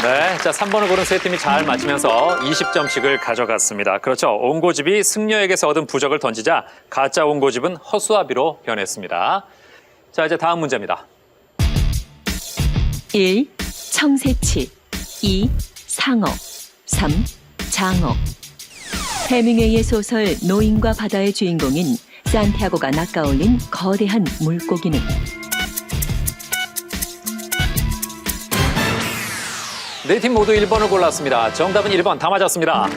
Speaker 1: 네, 자 3번을 고른 세 팀이 잘 맞히면서 20점씩을 가져갔습니다. 그렇죠. 옹고집이 승려에게서 얻은 부적을 던지자 가짜 옹고집은 허수아비로 변했습니다. 자, 이제 다음 문제입니다.
Speaker 6: 1. 청새치 2. 상어 3. 장어 해밍웨이의 소설 노인과 바다의 주인공인 산티아고가 낚아올린 거대한 물고기는
Speaker 1: 네 팀 모두 1번을 골랐습니다. 정답은 1번 다 맞았습니다.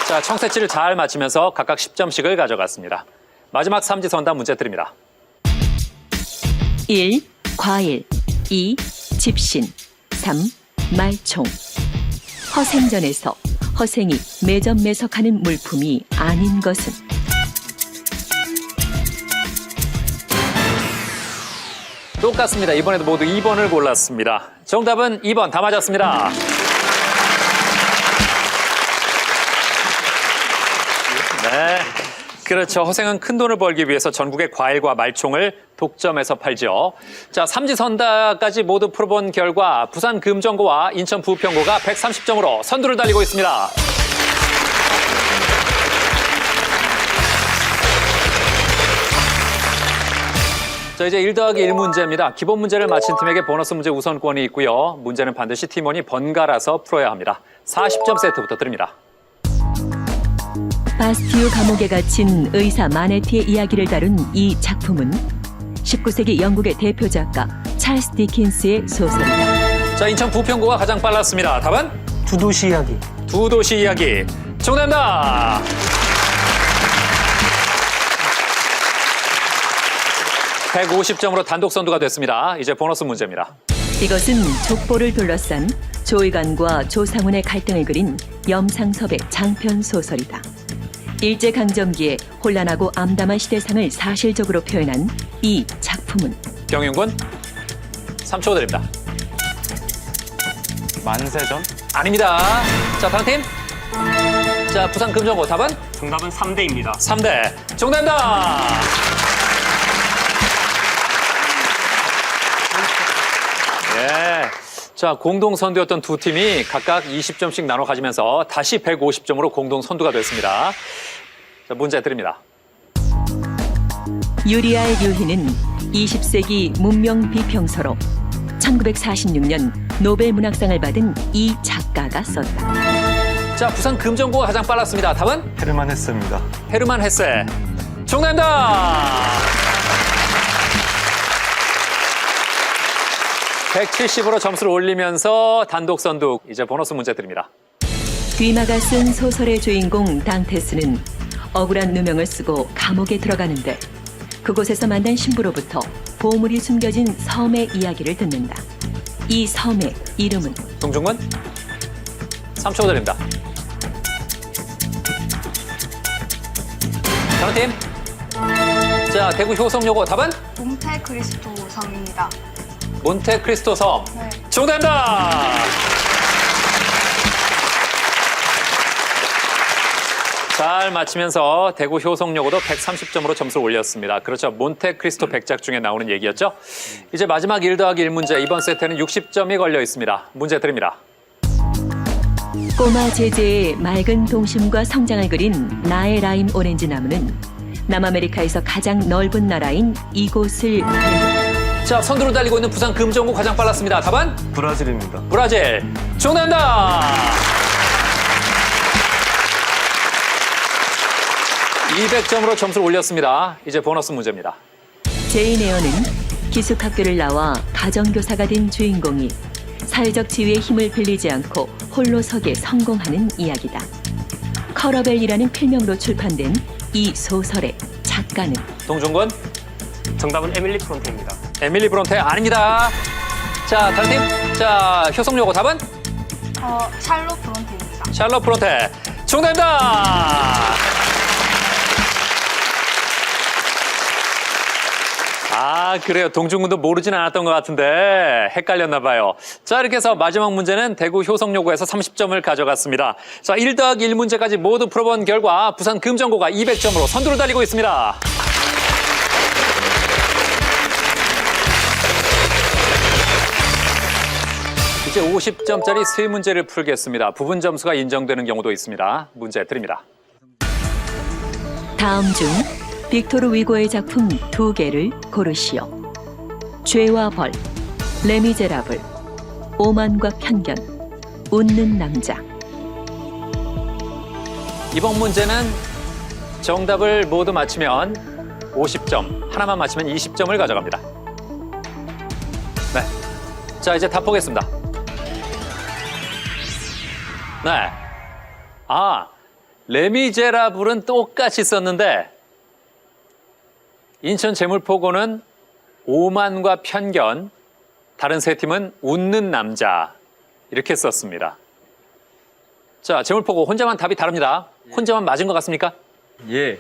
Speaker 1: 자, 청새치를 잘 맞히면서 각각 10점씩을 가져갔습니다. 마지막 삼지선다 문제 드립니다.
Speaker 6: 1. 과일 2. 집신 3. 말총 허생전에서 허생이 매점매석하는 물품이 아닌 것은?
Speaker 1: 똑같습니다. 이번에도 모두 2번을 골랐습니다. 정답은 2번 다 맞았습니다. 네, 그렇죠. 허생은 큰 돈을 벌기 위해서 전국의 과일과 말총을 독점해서 팔죠. 자, 삼지선다까지 모두 풀어본 결과 부산 금정고와 인천 부평고가 130점으로 선두를 달리고 있습니다. 자, 이제 1 더하기 1 문제입니다. 기본 문제를 맞힌 팀에게 보너스 문제 우선권이 있고요. 문제는 반드시 팀원이 번갈아서 풀어야 합니다. 40점 세트부터 드립니다.
Speaker 6: 바스티유 감옥에 갇힌 의사 마네티의 이야기를 다룬 이 작품은 19세기 영국의 대표 작가 찰스 디킨스의 소설입니다.
Speaker 1: 자, 인천 부평고가 가장 빨랐습니다. 답은?
Speaker 12: 두 도시 이야기.
Speaker 1: 두 도시 이야기. 정답입니다. (150점으로) 단독 선두가 됐습니다. 이제 보너스 문제입니다.
Speaker 6: 이것은 족보를 둘러싼 조의관과 조상훈의 갈등을 그린 염상섭의 장편 소설이다. 일제강점기에 혼란하고 암담한 시대상을 사실적으로 표현한 이 작품은?
Speaker 1: 경윤군 3초 드립니다.
Speaker 9: 만세전?
Speaker 1: 아닙니다. 자, 다른 팀. 자, 부산 금정고 답은?
Speaker 3: 정답은 3대입니다.
Speaker 1: 3대. 정답입니다. 예. 자, 공동 선두였던 두 팀이 각각 20점씩 나눠 가지면서 다시 150점으로 공동 선두가 됐습니다. 자, 문제 드립니다.
Speaker 6: 유리알 유희는 20세기 문명 비평서로 1946년 노벨 문학상을 받은 이 작가가 썼다.
Speaker 1: 자, 부산 금정고가 가장 빨랐습니다. 답은?
Speaker 9: 헤르만 헤세입니다.
Speaker 1: 헤르만 헤세. 정답입니다. 170으로 점수를 올리면서 단독 선두. 이제 보너스 문제 드립니다.
Speaker 6: 뒤마가 쓴 소설의 주인공 당테스는 억울한 누명을 쓰고 감옥에 들어가는데 그곳에서 만난 신부로부터 보물이 숨겨진 섬의 이야기를 듣는다. 이 섬의 이름은?
Speaker 1: 동중군 3초 드립니다. 다른 팀. 자, 대구 효성여고 답은?
Speaker 11: 몬테크리스토 섬입니다.
Speaker 1: 몬테크리스토 섬.
Speaker 11: 네.
Speaker 1: 정답입니다. 잘 맞히면서 대구 효성여고도 130점으로 점수를 올렸습니다. 그렇죠. 몬테크리스토 백작 중에 나오는 얘기였죠. 이제 마지막 1 더하기 1 문제. 이번 세트는 60점이 걸려 있습니다. 문제 드립니다.
Speaker 6: 꼬마 제제의 맑은 동심과 성장을 그린 나의 라임 오렌지 나무는 남아메리카에서 가장 넓은 나라인 이곳을
Speaker 1: 자, 선두를 달리고 있는 부산 금정고 가장 빨랐습니다. 답은?
Speaker 9: 브라질입니다.
Speaker 1: 브라질. 정답입니다. 200점으로 점수를 올렸습니다. 이제 보너스 문제입니다.
Speaker 6: 제인 에어는 기숙학교를 나와 가정교사가 된 주인공이 사회적 지위의 힘을 빌리지 않고 홀로 서게 성공하는 이야기다. 커러벨이라는 필명으로 출판된 이 소설의 작가는?
Speaker 1: 동중군
Speaker 3: 정답은 에밀리 프론테입니다.
Speaker 1: 에밀리 브론테 아닙니다. 자, 다른 팀. 자, 효성여고 답은?
Speaker 11: 샬롯 브론테입니다.
Speaker 1: 샬롯 브론테. 정답입니다. 아, 그래요. 동중군도 모르진 않았던 것 같은데 헷갈렸나 봐요. 자, 이렇게 해서 마지막 문제는 대구 효성여고에서 30점을 가져갔습니다. 자, 1 더하기 1 문제까지 모두 풀어본 결과 부산 금정고가 200점으로 선두를 달리고 있습니다. 이제 50점짜리 세 문제를 풀겠습니다. 부분 점수가 인정되는 경우도 있습니다. 문제 드립니다.
Speaker 6: 다음 중 빅토르 위고의 작품 2개를 고르시오. 죄와 벌, 레미제라블, 오만과 편견, 웃는 남자.
Speaker 1: 이번 문제는 정답을 모두 맞히면 50점, 하나만 맞히면 20점을 가져갑니다. 네. 자, 이제 답 보겠습니다. 네. 아, 레미제라블은 똑같이 썼는데 인천 재물포고는 오만과 편견, 다른 세 팀은 웃는 남자 이렇게 썼습니다. 자, 제물포고 혼자만 답이 다릅니다. 혼자만 맞은 것 같습니까?
Speaker 9: 예.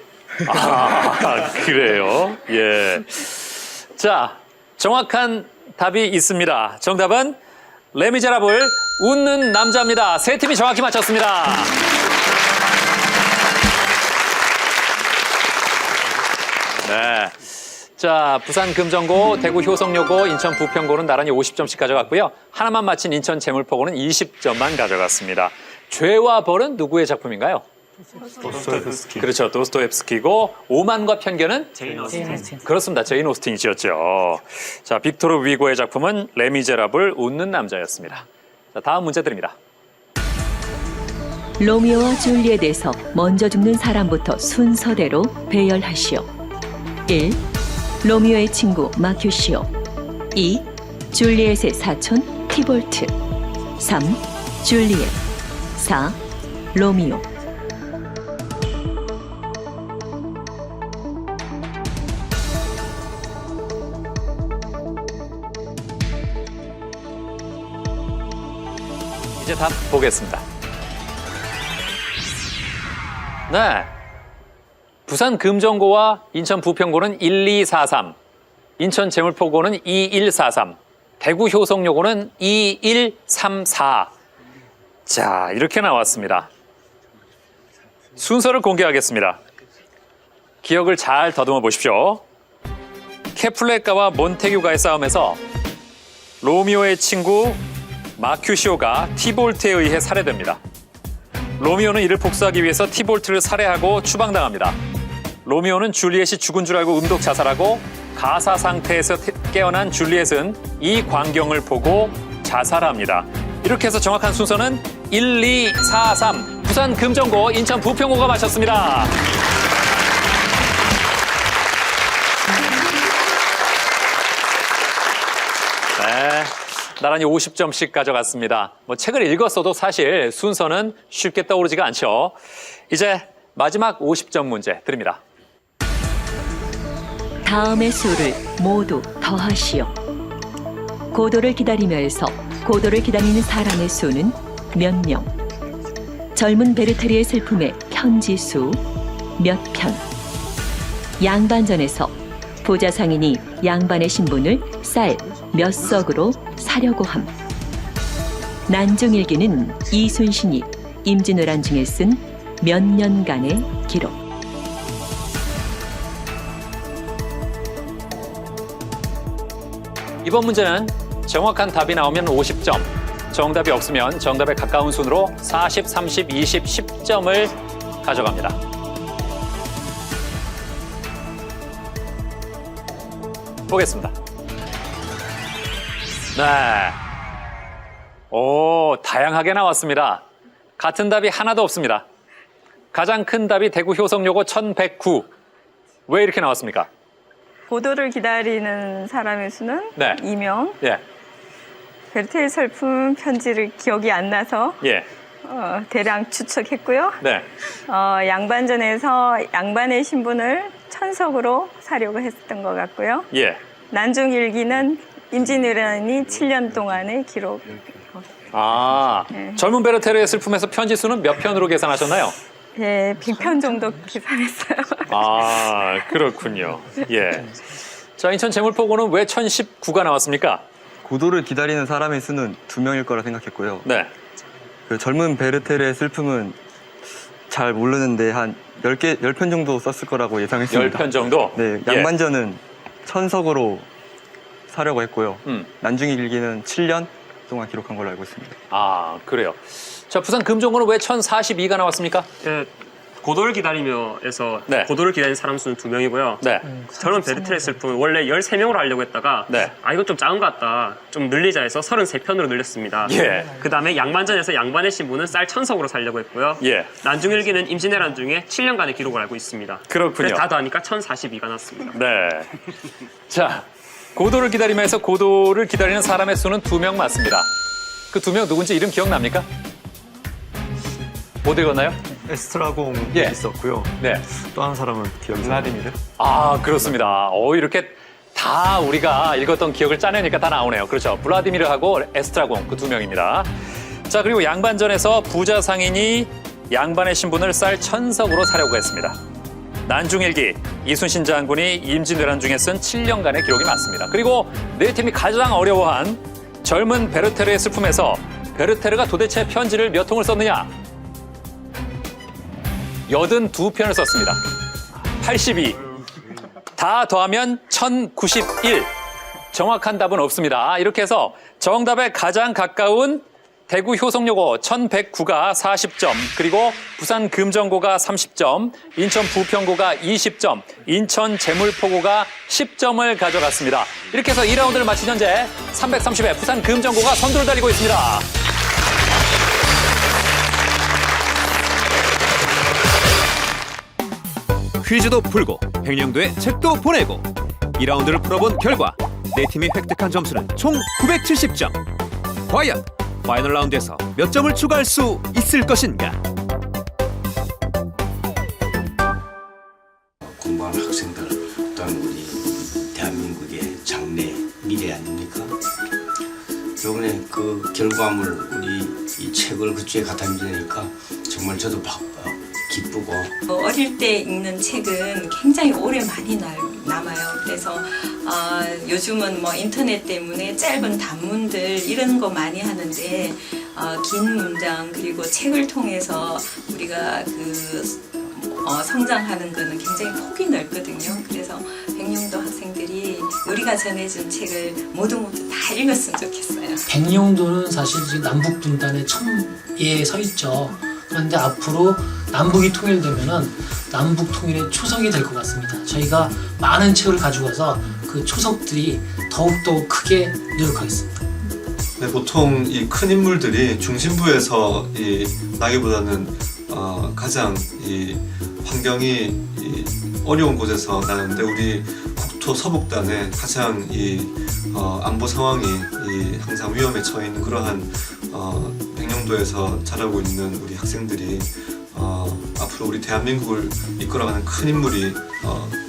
Speaker 1: 아, 그래요? 예. 자, 정확한 답이 있습니다. 정답은 레미제라블 웃는 남자입니다. 세 팀이 정확히 맞췄습니다. 네. 자, 부산 금정고, 대구 효성여고, 인천 부평고는 나란히 50점씩 가져갔고요. 하나만 맞힌 인천 제물포고는 20점만 가져갔습니다. 죄와 벌은 누구의 작품인가요?
Speaker 4: 도스토옙스키.
Speaker 1: 그렇죠. 도스토옙스키고 오만과 편견은
Speaker 3: 제인 오스틴.
Speaker 1: 그렇습니다. 제인 오스틴이 지었죠. 자, 빅토르 위고의 작품은 레미제라블 웃는 남자였습니다. 자, 다음 문제 드립니다.
Speaker 6: 로미오와 줄리엣에서 먼저 죽는 사람부터 순서대로 배열하시오. 1. 로미오의 친구 마큐시오. 2. 줄리엣의 사촌 티볼트. 3. 줄리엣. 4. 로미오.
Speaker 1: 이제 답 보겠습니다. 네. 부산 금정고와 인천 부평고는 1243, 인천 제물포고는 2143, 대구 효성여고는 2134. 자, 이렇게 나왔습니다. 순서를 공개하겠습니다. 기억을 잘 더듬어 보십시오. 케플레가와 몬테규가의 싸움에서 로미오의 친구 마큐시오가 티볼트에 의해 살해됩니다. 로미오는 이를 복수하기 위해서 티볼트를 살해하고 추방당합니다. 로미오는 줄리엣이 죽은 줄 알고 음독 자살하고 가사 상태에서 깨어난 줄리엣은 이 광경을 보고 자살합니다. 이렇게 해서 정확한 순서는 1, 2, 4, 3 부산 금정고, 인천 부평고가 맞췄습니다. 네, 나란히 50점씩 가져갔습니다. 뭐 책을 읽었어도 사실 순서는 쉽게 떠오르지가 않죠. 이제 마지막 50점 문제 드립니다.
Speaker 6: 다음의 수를 모두 더하시오. 고도를 기다리며에서 고도를 기다리는 사람의 수는 몇 명? 젊은 베르테르의 슬픔의 편지 수 몇 편? 양반전에서 보자 상인이 양반의 신분을 쌀 몇 석으로 사려고 함. 난중일기는 이순신이 임진왜란 중에 쓴 몇 년간의 기록.
Speaker 1: 이번 문제는 정확한 답이 나오면 50점, 정답이 없으면 정답에 가까운 순으로 40, 30, 20, 10점을 가져갑니다. 보겠습니다. 네. 오, 다양하게 나왔습니다. 같은 답이 하나도 없습니다. 가장 큰 답이 대구 효성여고 1109. 왜 이렇게 나왔습니까?
Speaker 10: 고도를 기다리는 사람의 수는
Speaker 1: 네.
Speaker 10: 2명.
Speaker 1: 예.
Speaker 10: 베르테르 슬픈 편지를 기억이 안 나서
Speaker 1: 예.
Speaker 10: 대략 추측했고요.
Speaker 1: 네.
Speaker 10: 양반전에서 양반의 신분을 천석으로 사려고 했었던 것 같고요.
Speaker 1: 예.
Speaker 10: 난중일기는 임진왜란이 7년 동안의 기록.
Speaker 1: 아,
Speaker 10: 네.
Speaker 1: 젊은 베르테르의 슬픔에서 편지 수는 몇 편으로 계산하셨나요?
Speaker 10: 예, 100편 정도 계산했어요.
Speaker 1: 아, 그렇군요. 예. 자, 인천 제물포고는 왜 1019가 나왔습니까?
Speaker 9: 고도를 기다리는 사람의 수는 2명일 거라 생각했고요.
Speaker 1: 네.
Speaker 9: 그 젊은 베르테르의 슬픔은 잘 모르는데 한 10편 정도 썼을 거라고 예상했습니다.
Speaker 1: 10편 정도?
Speaker 9: 네,
Speaker 1: 예.
Speaker 9: 양반전은 천석으로 사려고 했고요. 난중일기는 7년 동안 기록한 걸로 알고 있습니다.
Speaker 1: 아, 그래요. 자, 부산 금정고는 왜 1042가 나왔습니까?
Speaker 3: 예, 고도를 기다리며에서
Speaker 1: 네.
Speaker 3: 고도를 기다리는 사람 수는 2명이고요.
Speaker 1: 네.
Speaker 3: 젊은 베르테르의 슬픔은 원래 13명으로 하려고 했다가
Speaker 1: 네.
Speaker 3: 아 이거 좀 작은 것 같다. 좀 늘리자 해서 33편으로 늘렸습니다.
Speaker 1: 예.
Speaker 3: 그다음에 양반전에서 양반의 신분은 쌀 1000석으로 살려고 했고요.
Speaker 1: 예.
Speaker 3: 난중일기는 임진왜란 중에 7년간의 기록을 알고 있습니다.
Speaker 1: 그렇군요.
Speaker 3: 그래서 다 더하니까 1042가 났습니다.
Speaker 1: 네. 자, 고도를 기다리면서 고도를 기다리는 사람의 수는 2명 맞습니다. 그 2명 누군지 이름 기억납니까? 못 읽었나요?
Speaker 4: 에스트라공이
Speaker 1: 예.
Speaker 4: 있었고요.
Speaker 1: 네.
Speaker 4: 또 한 사람은 기억이
Speaker 14: 블라디미르?
Speaker 1: 아, 그렇습니다. 이렇게 다 우리가 읽었던 기억을 짜내니까 다 나오네요. 그렇죠. 블라디미르하고 에스트라공 그 2명입니다. 자, 그리고 양반전에서 부자 상인이 양반의 신분을 쌀 천석으로 사려고 했습니다. 난중일기, 이순신 장군이 임진왜란 중에 쓴 7년간의 기록이 많습니다. 그리고 네 팀이 가장 어려워한 젊은 베르테르의 슬픔에서 베르테르가 도대체 편지를 몇 통을 썼느냐? 82편을 썼습니다. 82. 다 더하면 1091. 정확한 답은 없습니다. 이렇게 해서 정답에 가장 가까운 대구 효성여고 1109가 40점, 그리고 부산 금정고가 30점, 인천 부평고가 20점, 인천 제물포고가 10점을 가져갔습니다. 이렇게 해서 2라운드를 마친 현재 330회 부산 금정고가 선두를 달리고 있습니다.
Speaker 2: 퀴즈도 풀고 백령도에 책도 보내고 2라운드를 풀어본 결과 네 팀이 획득한 점수는 총 970점. 과연 파이널 라운드에서 몇 점을 추가할 수 있을 것인가?
Speaker 8: 공부하는 학생들 또한 우리 대한민국의 장래 미래 아닙니까? 이번에 그 결과물 우리 이 책을 그쪽에 갖다 주니까 정말 저도 기쁘고
Speaker 10: 어릴 때 읽는 책은 굉장히 오래 많이 남아요. 그래서 요즘은 뭐 인터넷 때문에 짧은 단문들 이런 거 많이 하는데 긴 문장 그리고 책을 통해서 우리가 성장하는 거는 굉장히 폭이 넓거든요. 그래서 백령도 학생들이 우리가 전해준 책을 모두 다 읽었으면 좋겠어요.
Speaker 12: 백령도는 사실 지금 남북 분단의 첨예에 서 있죠. 그런데 앞으로 남북이 통일되면은 남북 통일의 초석이 될 것 같습니다. 저희가 많은 책을 가져가서 그 초석들이 더욱더 크게 노력하겠습니다.
Speaker 4: 네, 보통 이 큰 인물들이 중심부에서 나기보다는 가장 이 환경이 어려운 곳에서 나는데 우리 국토 서북단의 가장 안보 상황이 항상 위험에 처해 있는 그러한 백령도에서 자라고 있는 우리 학생들이 앞으로 우리 대한민국을 이끌어가는 큰 인물이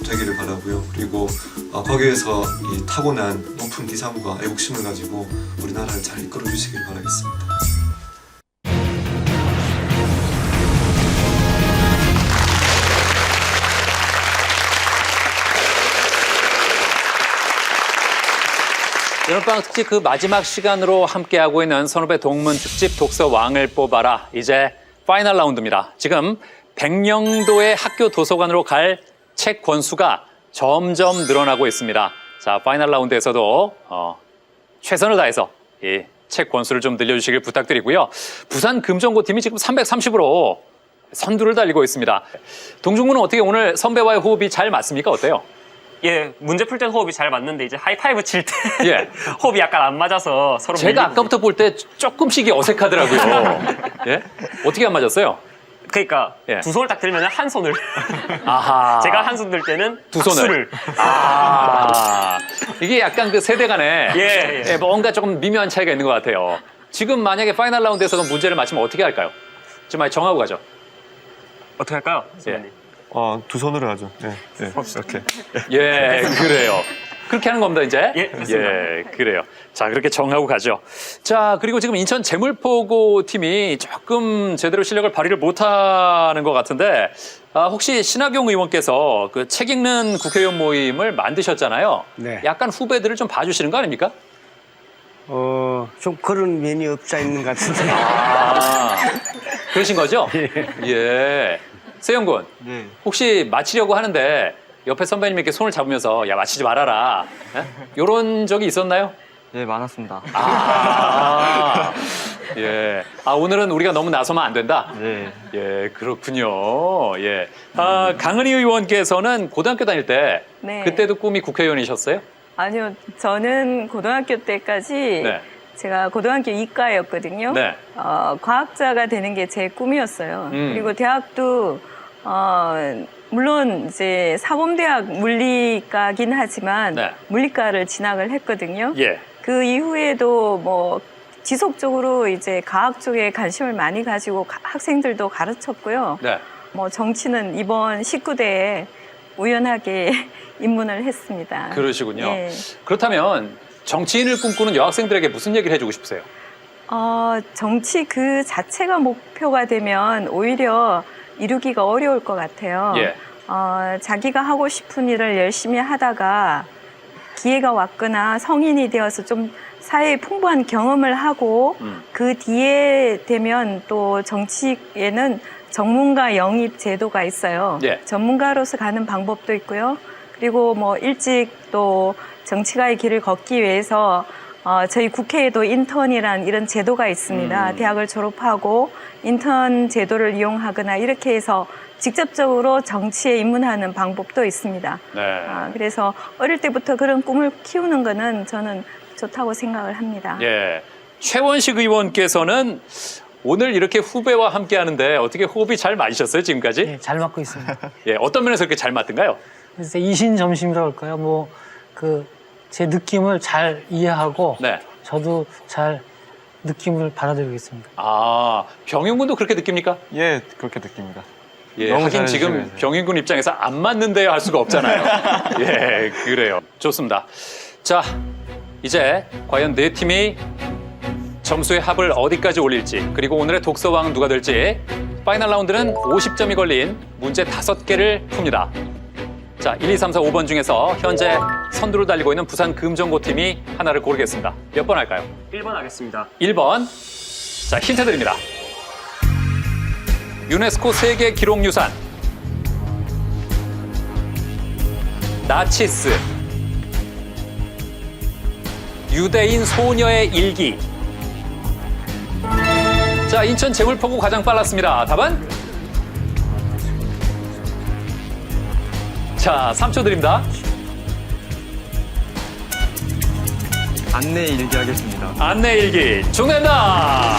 Speaker 4: 되기를 바라고요. 그리고 거기에서 이 타고난 높은 기상과 애국심을 가지고 우리나라를 잘 이끌어 주시길 바라겠습니다.
Speaker 1: 여름방학 특집 그 마지막 시간으로 함께하고 있는 선후배 동문 특집 독서 왕을 뽑아라. 이제 파이널 라운드입니다. 지금 백령도의 학교 도서관으로 갈 책 권수가 점점 늘어나고 있습니다. 자, 파이널 라운드에서도 최선을 다해서 이 책 권수를 좀 늘려주시길 부탁드리고요. 부산 금정고 팀이 지금 330으로 선두를 달리고 있습니다. 동중군은 어떻게 오늘 선배와의 호흡이 잘 맞습니까? 어때요?
Speaker 3: 예, 문제 풀 때 호흡이 잘 맞는데 이제 하이파이브 칠 때
Speaker 1: 예.
Speaker 3: 호흡이 약간 안 맞아서 서로
Speaker 1: 제가 아까부터 볼 때 조금씩이 어색하더라고요. 예? 어떻게 안 맞았어요?
Speaker 3: 그러니까
Speaker 1: 예.
Speaker 3: 두 손을 딱 들면 한 손을
Speaker 1: 아하.
Speaker 3: 제가 한 손 들 때는
Speaker 1: 두 손을. 이게 약간 그 세대 간에
Speaker 3: 예.
Speaker 1: 뭔가 조금 미묘한 차이가 있는 것 같아요. 지금 만약에 파이널 라운드에서도 문제를 맞히면 어떻게 할까요? 지금 많이 정하고 가죠.
Speaker 3: 어떻게 할까요? 선생님?
Speaker 4: 두 손으로 하죠. 이렇게.
Speaker 1: 예, 그래요. 그렇게 하는 겁니다, 이제?
Speaker 3: 예, 그렇습니다.
Speaker 1: 예, 그래요. 자, 그렇게 정하고 가죠. 자, 그리고 지금 인천 제물포고 팀이 조금 제대로 실력을 발휘를 못하는 것 같은데, 혹시 신학용 의원께서 그 책 읽는 국회의원 모임을 만드셨잖아요.
Speaker 8: 네.
Speaker 1: 약간 후배들을 좀 봐주시는 거 아닙니까?
Speaker 8: 좀 그런 면이 없지 않는 것 같은데.
Speaker 1: 그러신 거죠? 예. 세영군, 혹시 마치려고 하는데 옆에 선배님이 이렇게 손을 잡으면서 야, 마치지 말아라. 이런 적이 있었나요?
Speaker 9: 네, 많았습니다.
Speaker 1: 예. 오늘은 우리가 너무 나서면 안 된다?
Speaker 9: 네.
Speaker 1: 예, 그렇군요. 예. 강은희 의원께서는 고등학교 다닐 때
Speaker 10: 네.
Speaker 1: 그때도 꿈이 국회의원이셨어요?
Speaker 10: 아니요, 저는 고등학교 때까지
Speaker 1: 네.
Speaker 10: 제가 고등학교 이과였거든요.
Speaker 1: 네.
Speaker 10: 과학자가 되는 게 제 꿈이었어요.
Speaker 1: 음.
Speaker 10: 그리고 대학도 물론 이제 사범대학 물리과긴 하지만
Speaker 1: 네.
Speaker 10: 물리과를 진학을 했거든요.
Speaker 1: 예.
Speaker 10: 그 이후에도 뭐 지속적으로 이제 과학 쪽에 관심을 많이 가지고 학생들도 가르쳤고요.
Speaker 1: 네.
Speaker 10: 뭐 정치는 이번 19대에 우연하게 입문을 했습니다.
Speaker 1: 그러시군요.
Speaker 10: 예.
Speaker 1: 그렇다면 정치인을 꿈꾸는 여학생들에게 무슨 얘기를 해주고 싶으세요?
Speaker 10: 정치 그 자체가 목표가 되면 오히려 이루기가 어려울 것 같아요.
Speaker 1: 예.
Speaker 10: 자기가 하고 싶은 일을 열심히 하다가 기회가 왔거나 성인이 되어서 좀 사회에 풍부한 경험을 하고 그 뒤에 되면 또 정치에는 전문가 영입 제도가 있어요.
Speaker 1: 예.
Speaker 10: 전문가로서 가는 방법도 있고요. 그리고 뭐 일찍 또 정치가의 길을 걷기 위해서 저희 국회에도 인턴이란 이런 제도가 있습니다. 대학을 졸업하고 인턴 제도를 이용하거나 이렇게 해서 직접적으로 정치에 입문하는 방법도 있습니다.
Speaker 1: 네.
Speaker 10: 그래서 어릴 때부터 그런 꿈을 키우는 거는 저는 좋다고 생각을 합니다.
Speaker 1: 예. 최원식 의원께서는 오늘 이렇게 후배와 함께 하는데 어떻게 호흡이 잘 맞으셨어요, 지금까지?
Speaker 18: 네, 잘 맞고 있습니다.
Speaker 1: 예, 어떤 면에서 그렇게 잘 맞던가요?
Speaker 18: 그래서 이신점심이라고 할까요? 제 느낌을 잘 이해하고
Speaker 1: 네.
Speaker 18: 저도 잘 느낌을 받아들이고 있습니다.
Speaker 1: 병윤 군도 그렇게 느낍니까?
Speaker 9: 예, 그렇게 느낍니다.
Speaker 1: 예,
Speaker 9: 너무
Speaker 1: 하긴
Speaker 9: 잘해주시고
Speaker 1: 지금 병윤 군 입장에서 안 맞는데요 할 수가 없잖아요. 예, 그래요. 좋습니다. 자, 이제 과연 네 팀이 점수의 합을 어디까지 올릴지, 그리고 오늘의 독서왕은 누가 될지, 파이널 라운드는 50점이 걸린 문제 5개를 풉니다. 자, 1, 2, 3, 4, 5번 중에서 현재 선두를 달리고 있는 부산 금정고팀이 하나를 고르겠습니다. 몇 번 할까요?
Speaker 3: 1번 하겠습니다.
Speaker 1: 1번. 자, 힌트 드립니다. 유네스코 세계 기록유산. 나치스. 유대인 소녀의 일기. 자, 인천 제물포구 가장 빨랐습니다. 답은? 자, 3초 드립니다.
Speaker 9: 안내 일기 하겠습니다.
Speaker 1: 안내 일기. 정답!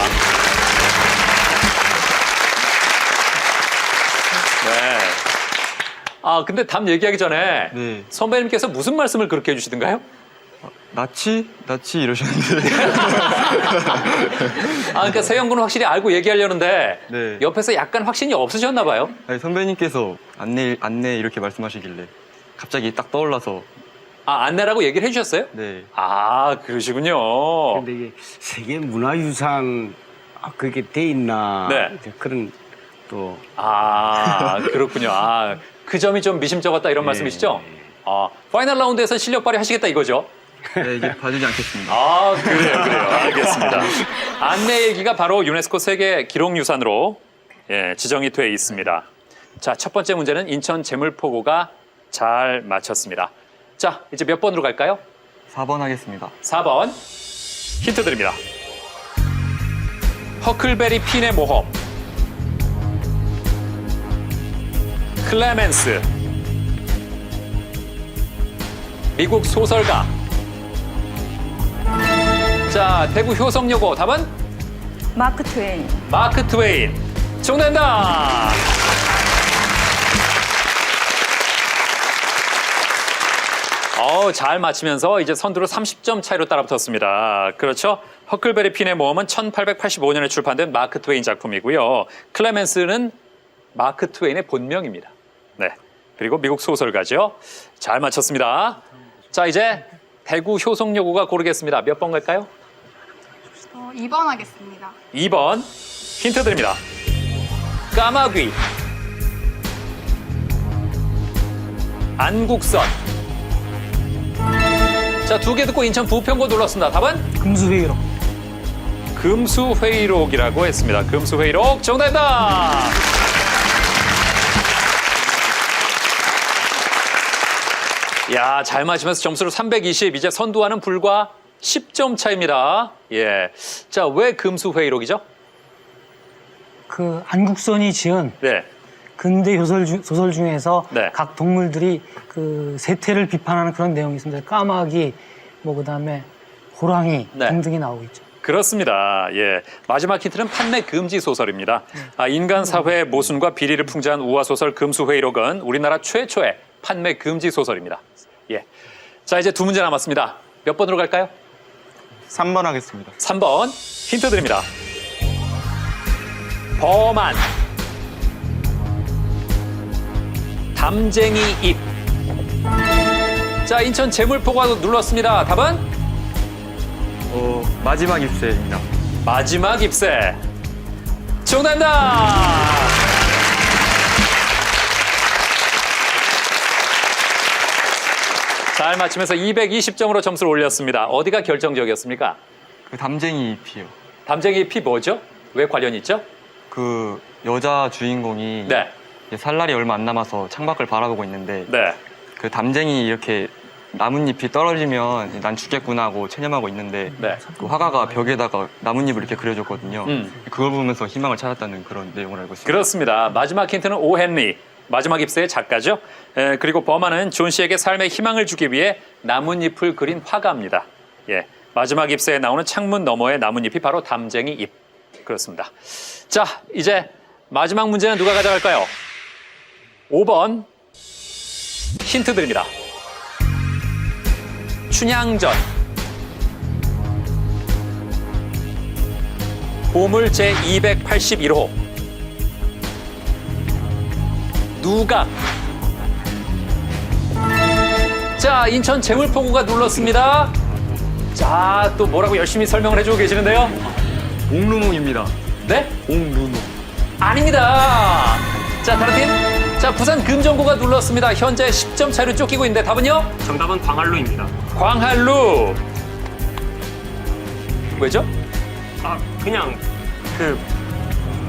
Speaker 1: 네. 근데 답 얘기하기 전에
Speaker 9: 네.
Speaker 1: 선배님께서 무슨 말씀을 그렇게 해주시던가요?
Speaker 9: 나치 이러셨는데.
Speaker 1: 그러니까 세영 군은 확실히 알고 얘기하려는데
Speaker 9: 네.
Speaker 1: 옆에서 약간 확신이 없으셨나 봐요.
Speaker 9: 아니, 선배님께서 안내 이렇게 말씀하시길래 갑자기 딱 떠올라서.
Speaker 1: 안내라고 얘기를 해주셨어요?
Speaker 9: 네.
Speaker 1: 그러시군요.
Speaker 8: 근데 이게 세계 문화유산 그렇게 돼 있나
Speaker 1: 네.
Speaker 8: 이제 그런 또
Speaker 1: 그렇군요. 그 점이 좀 미심쩍었다 이런 말씀이시죠? 파이널 라운드에서 실력 발휘하시겠다 이거죠?
Speaker 9: 네, 이게 봐주지 않겠습니다.
Speaker 1: 그래요. 알겠습니다. 안내 일기가 바로 유네스코 세계 기록유산으로 지정이 돼 있습니다. 자, 첫 번째 문제는 인천 제물포구가 잘 맞췄습니다. 자, 이제 몇 번으로 갈까요?
Speaker 9: 4번 하겠습니다.
Speaker 1: 4번. 힌트 드립니다. 허클베리 핀의 모험. 클레멘스. 미국 소설가. 자, 대구 효성여고 답은?
Speaker 10: 마크 트웨인.
Speaker 1: 마크 트웨인. 정답! 잘 맞히면서 이제 선두로 30점 차이로 따라붙었습니다. 그렇죠? 허클베리 핀의 모험은 1885년에 출판된 마크 트웨인 작품이고요. 클레멘스는 마크 트웨인의 본명입니다. 네. 그리고 미국 소설가죠. 잘 맞췄습니다. 자, 이제 대구 효성여고가 고르겠습니다. 몇 번 갈까요?
Speaker 11: 2번 하겠습니다.
Speaker 1: 2번. 힌트 드립니다. 까마귀. 안국선. 자, 2개 듣고 인천 부평고 눌렀습니다. 답은?
Speaker 18: 금수회의록.
Speaker 1: 금수회의록이라고 했습니다. 금수회의록 정답입니다. 야, 잘 맞으면서 점수를 320, 이제 선두와는 불과 10점 차입니다. 예. 자, 왜 금수회의록이죠?
Speaker 18: 안국선이 지은 근대 소설 중에서 각 동물들이 세태를 비판하는 그런 내용이 있습니다. 까마귀, 그다음에 호랑이 등등이 나오고 있죠.
Speaker 1: 그렇습니다. 예. 마지막 힌트는 판매 금지 소설입니다. 인간 사회의 모순과 비리를 풍자한 우화 소설 금수회의록은 우리나라 최초의 판매 금지 소설입니다. 예. 자, 이제 2문제 남았습니다. 몇 번으로 갈까요?
Speaker 9: 3번 하겠습니다.
Speaker 1: 3번. 힌트 드립니다. 범한. 담쟁이 입. 자, 인천 제물포구가 눌렀습니다. 답은?
Speaker 9: 마지막 입새입니다.
Speaker 1: 마지막 잎새. 정답입니다. 잘 맞히면서 220점으로 점수를 올렸습니다. 어디가 결정적이었습니까?
Speaker 9: 그 담쟁이 잎이요.
Speaker 1: 담쟁이 잎이 뭐죠? 왜 관련이 있죠?
Speaker 9: 그 여자 주인공이
Speaker 1: 네.
Speaker 9: 살 날이 얼마 안 남아서 창밖을 바라보고 있는데
Speaker 1: 네.
Speaker 9: 그 담쟁이 이렇게 나뭇잎이 떨어지면 난 죽겠구나 하고 체념하고 있는데
Speaker 1: 네.
Speaker 9: 그 화가가 벽에다가 나뭇잎을 이렇게 그려줬거든요. 그걸 보면서 희망을 찾았다는 그런 내용을 알고 있습니다.
Speaker 1: 그렇습니다. 마지막 힌트는 오 헨리. 마지막 잎새의 작가죠. 그리고 버마는 존 씨에게 삶의 희망을 주기 위해 나뭇잎을 그린 화가입니다. 예, 마지막 잎새에 나오는 창문 너머의 나뭇잎이 바로 담쟁이 잎. 그렇습니다. 자, 이제 마지막 문제는 누가 가져갈까요? 5번 힌트 드립니다. 춘향전. 보물 제281호. 누각. 자, 인천 재물포구가 눌렀습니다. 자, 또 뭐라고 열심히 설명을 해주고 계시는데요.
Speaker 9: 옥루몽입니다.
Speaker 1: 네?
Speaker 9: 옥루몽.
Speaker 1: 아닙니다. 자, 다른 팀. 자, 부산 금정구가 눌렀습니다. 현재 10점 차이로 쫓기고 있는데 답은요?
Speaker 3: 정답은 광활루입니다.
Speaker 1: 광활루. 왜죠?
Speaker 3: 아, 그냥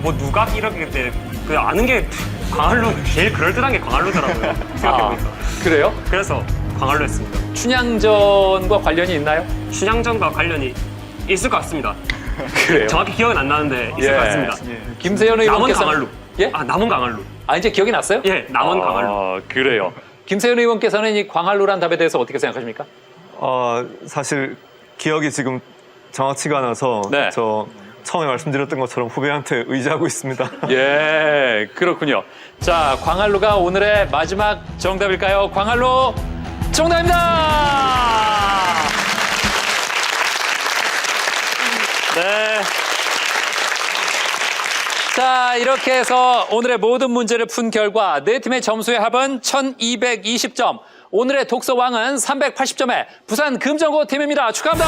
Speaker 3: 뭐 누각 이렇게 그 아는 게 광활루 제일 그럴듯한 게 광활루더라고요. 생각해보니까.
Speaker 1: 그래요?
Speaker 3: 그래서 광활루 했습니다.
Speaker 1: 춘향전과 관련이 있나요?
Speaker 3: 춘향전과 관련이 있을 것 같습니다.
Speaker 1: 그래요?
Speaker 3: 정확히 기억은 안 나는데 있을 것 같습니다.
Speaker 1: 김세현 의원께서
Speaker 3: 남원 강활루.
Speaker 1: 예?
Speaker 3: 아, 남원 강활루.
Speaker 1: 아, 이제 기억이 났어요?
Speaker 3: 예, 남원 강활루.
Speaker 1: 그래요. 김세현 의원께서는 이 광활루란 답에 대해서 어떻게 생각하십니까?
Speaker 4: 사실 기억이 지금 정확치가 않아서
Speaker 1: 네.
Speaker 4: 저 처음에 말씀드렸던 것처럼 후배한테 의지하고 있습니다.
Speaker 1: 예, 그렇군요. 자, 광활루가 오늘의 마지막 정답일까요? 광활루 정답입니다! 네. 자, 이렇게 해서 오늘의 모든 문제를 푼 결과 네 팀의 점수의 합은 1220점. 오늘의 독서왕은 380점의 부산 금정고 팀입니다. 축하합니다.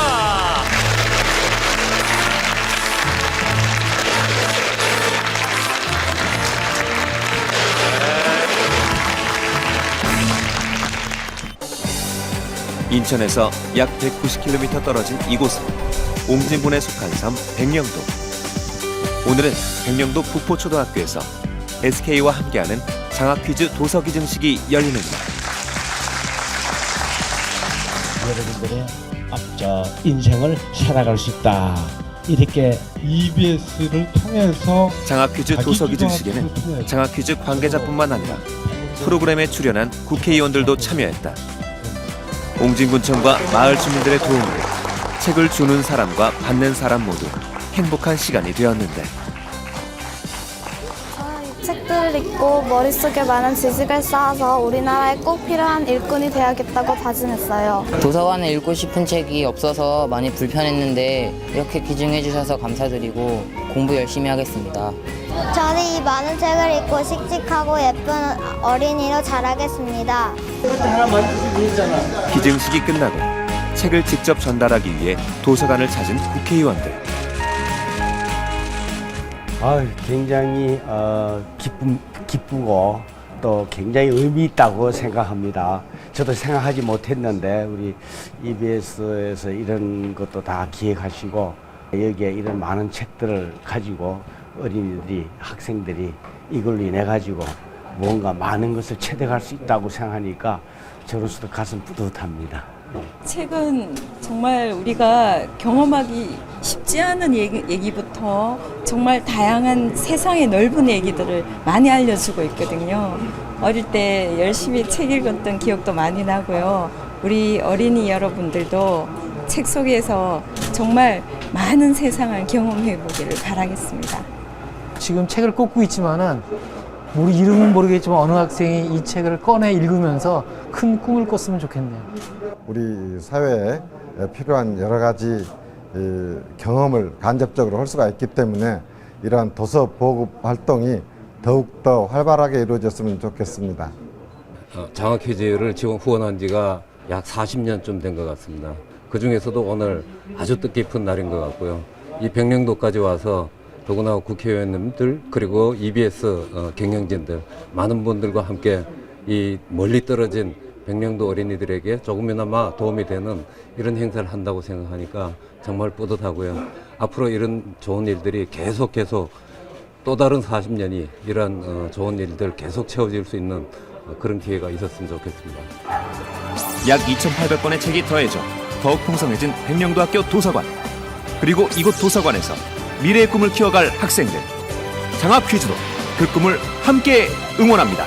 Speaker 2: 인천에서 약 190km 떨어진 이곳은 옹진군에 속한 섬 백령도. 오늘은 백령도 북포초등학교에서 SK와 함께하는 장학퀴즈 도서기 증식이 열리는 날.
Speaker 19: 여러분들의 인생을 살아갈 수 있다. 이렇게 EBS를 통해서
Speaker 2: 장학퀴즈 도서기 증식에는 장학퀴즈 관계자뿐만 아니라 프로그램에 출연한 국회의원들도 참여했다. 옹진군청과 마을 주민들의 도움으로 책을 주는 사람과 받는 사람 모두 행복한 시간이 되었는데,
Speaker 15: 책들을 읽고 머릿속에 많은 지식을 쌓아서 우리나라에 꼭 필요한 일꾼이 되야겠다고 다짐했어요.
Speaker 16: 도서관에 읽고 싶은 책이 없어서 많이 불편했는데 이렇게 기증해 주셔서 감사드리고 공부 열심히 하겠습니다.
Speaker 15: 저는 이 많은 책을 읽고 씩씩하고 예쁜 어린이로 자라겠습니다.
Speaker 2: 기증식이 끝나고 책을 직접 전달하기 위해 도서관을 찾은 국회의원들.
Speaker 19: 굉장히 기쁘고 또 굉장히 의미 있다고 생각합니다. 저도 생각하지 못했는데 우리 EBS에서 이런 것도 다 기획하시고 여기에 이런 많은 책들을 가지고 어린이들이, 학생들이 이걸로 인해 가지고 뭔가 많은 것을 체득할 수 있다고 생각하니까 저로서도 가슴 뿌듯합니다.
Speaker 20: 책은 정말 우리가 경험하기 쉽지 않은 얘기부터 정말 다양한 세상의 넓은 얘기들을 많이 알려주고 있거든요. 어릴 때 열심히 책 읽었던 기억도 많이 나고요. 우리 어린이 여러분들도 책 속에서 정말 많은 세상을 경험해 보기를 바라겠습니다.
Speaker 18: 지금 책을 꽂고 있지만은 우리 이름은 모르겠지만 어느 학생이 이 책을 꺼내 읽으면서 큰 꿈을 꿨으면 좋겠네요.
Speaker 21: 우리 사회에 필요한 여러 가지 경험을 간접적으로 할 수가 있기 때문에 이러한 도서 보급 활동이 더욱더 활발하게 이루어졌으면 좋겠습니다.
Speaker 22: 장학퀴즈를 지원 후원한 지가 약 40년쯤 된 것 같습니다. 그 중에서도 오늘 아주 뜻깊은 날인 것 같고요. 이 백령도까지 와서 더구나 국회의원님들 그리고 EBS 경영진들 많은 분들과 함께 이 멀리 떨어진 백령도 어린이들에게 조금이나마 도움이 되는 이런 행사를 한다고 생각하니까 정말 뿌듯하고요. 앞으로 이런 좋은 일들이 계속 또 다른 40년이 이런 좋은 일들 계속 채워질 수 있는 그런 기회가 있었으면 좋겠습니다.
Speaker 2: 약 2,800권의 책이 더해져 더욱 풍성해진 백령도학교 도서관. 그리고 이곳 도서관에서 미래의 꿈을 키워갈 학생들. 장학 퀴즈로 그 꿈을 함께 응원합니다.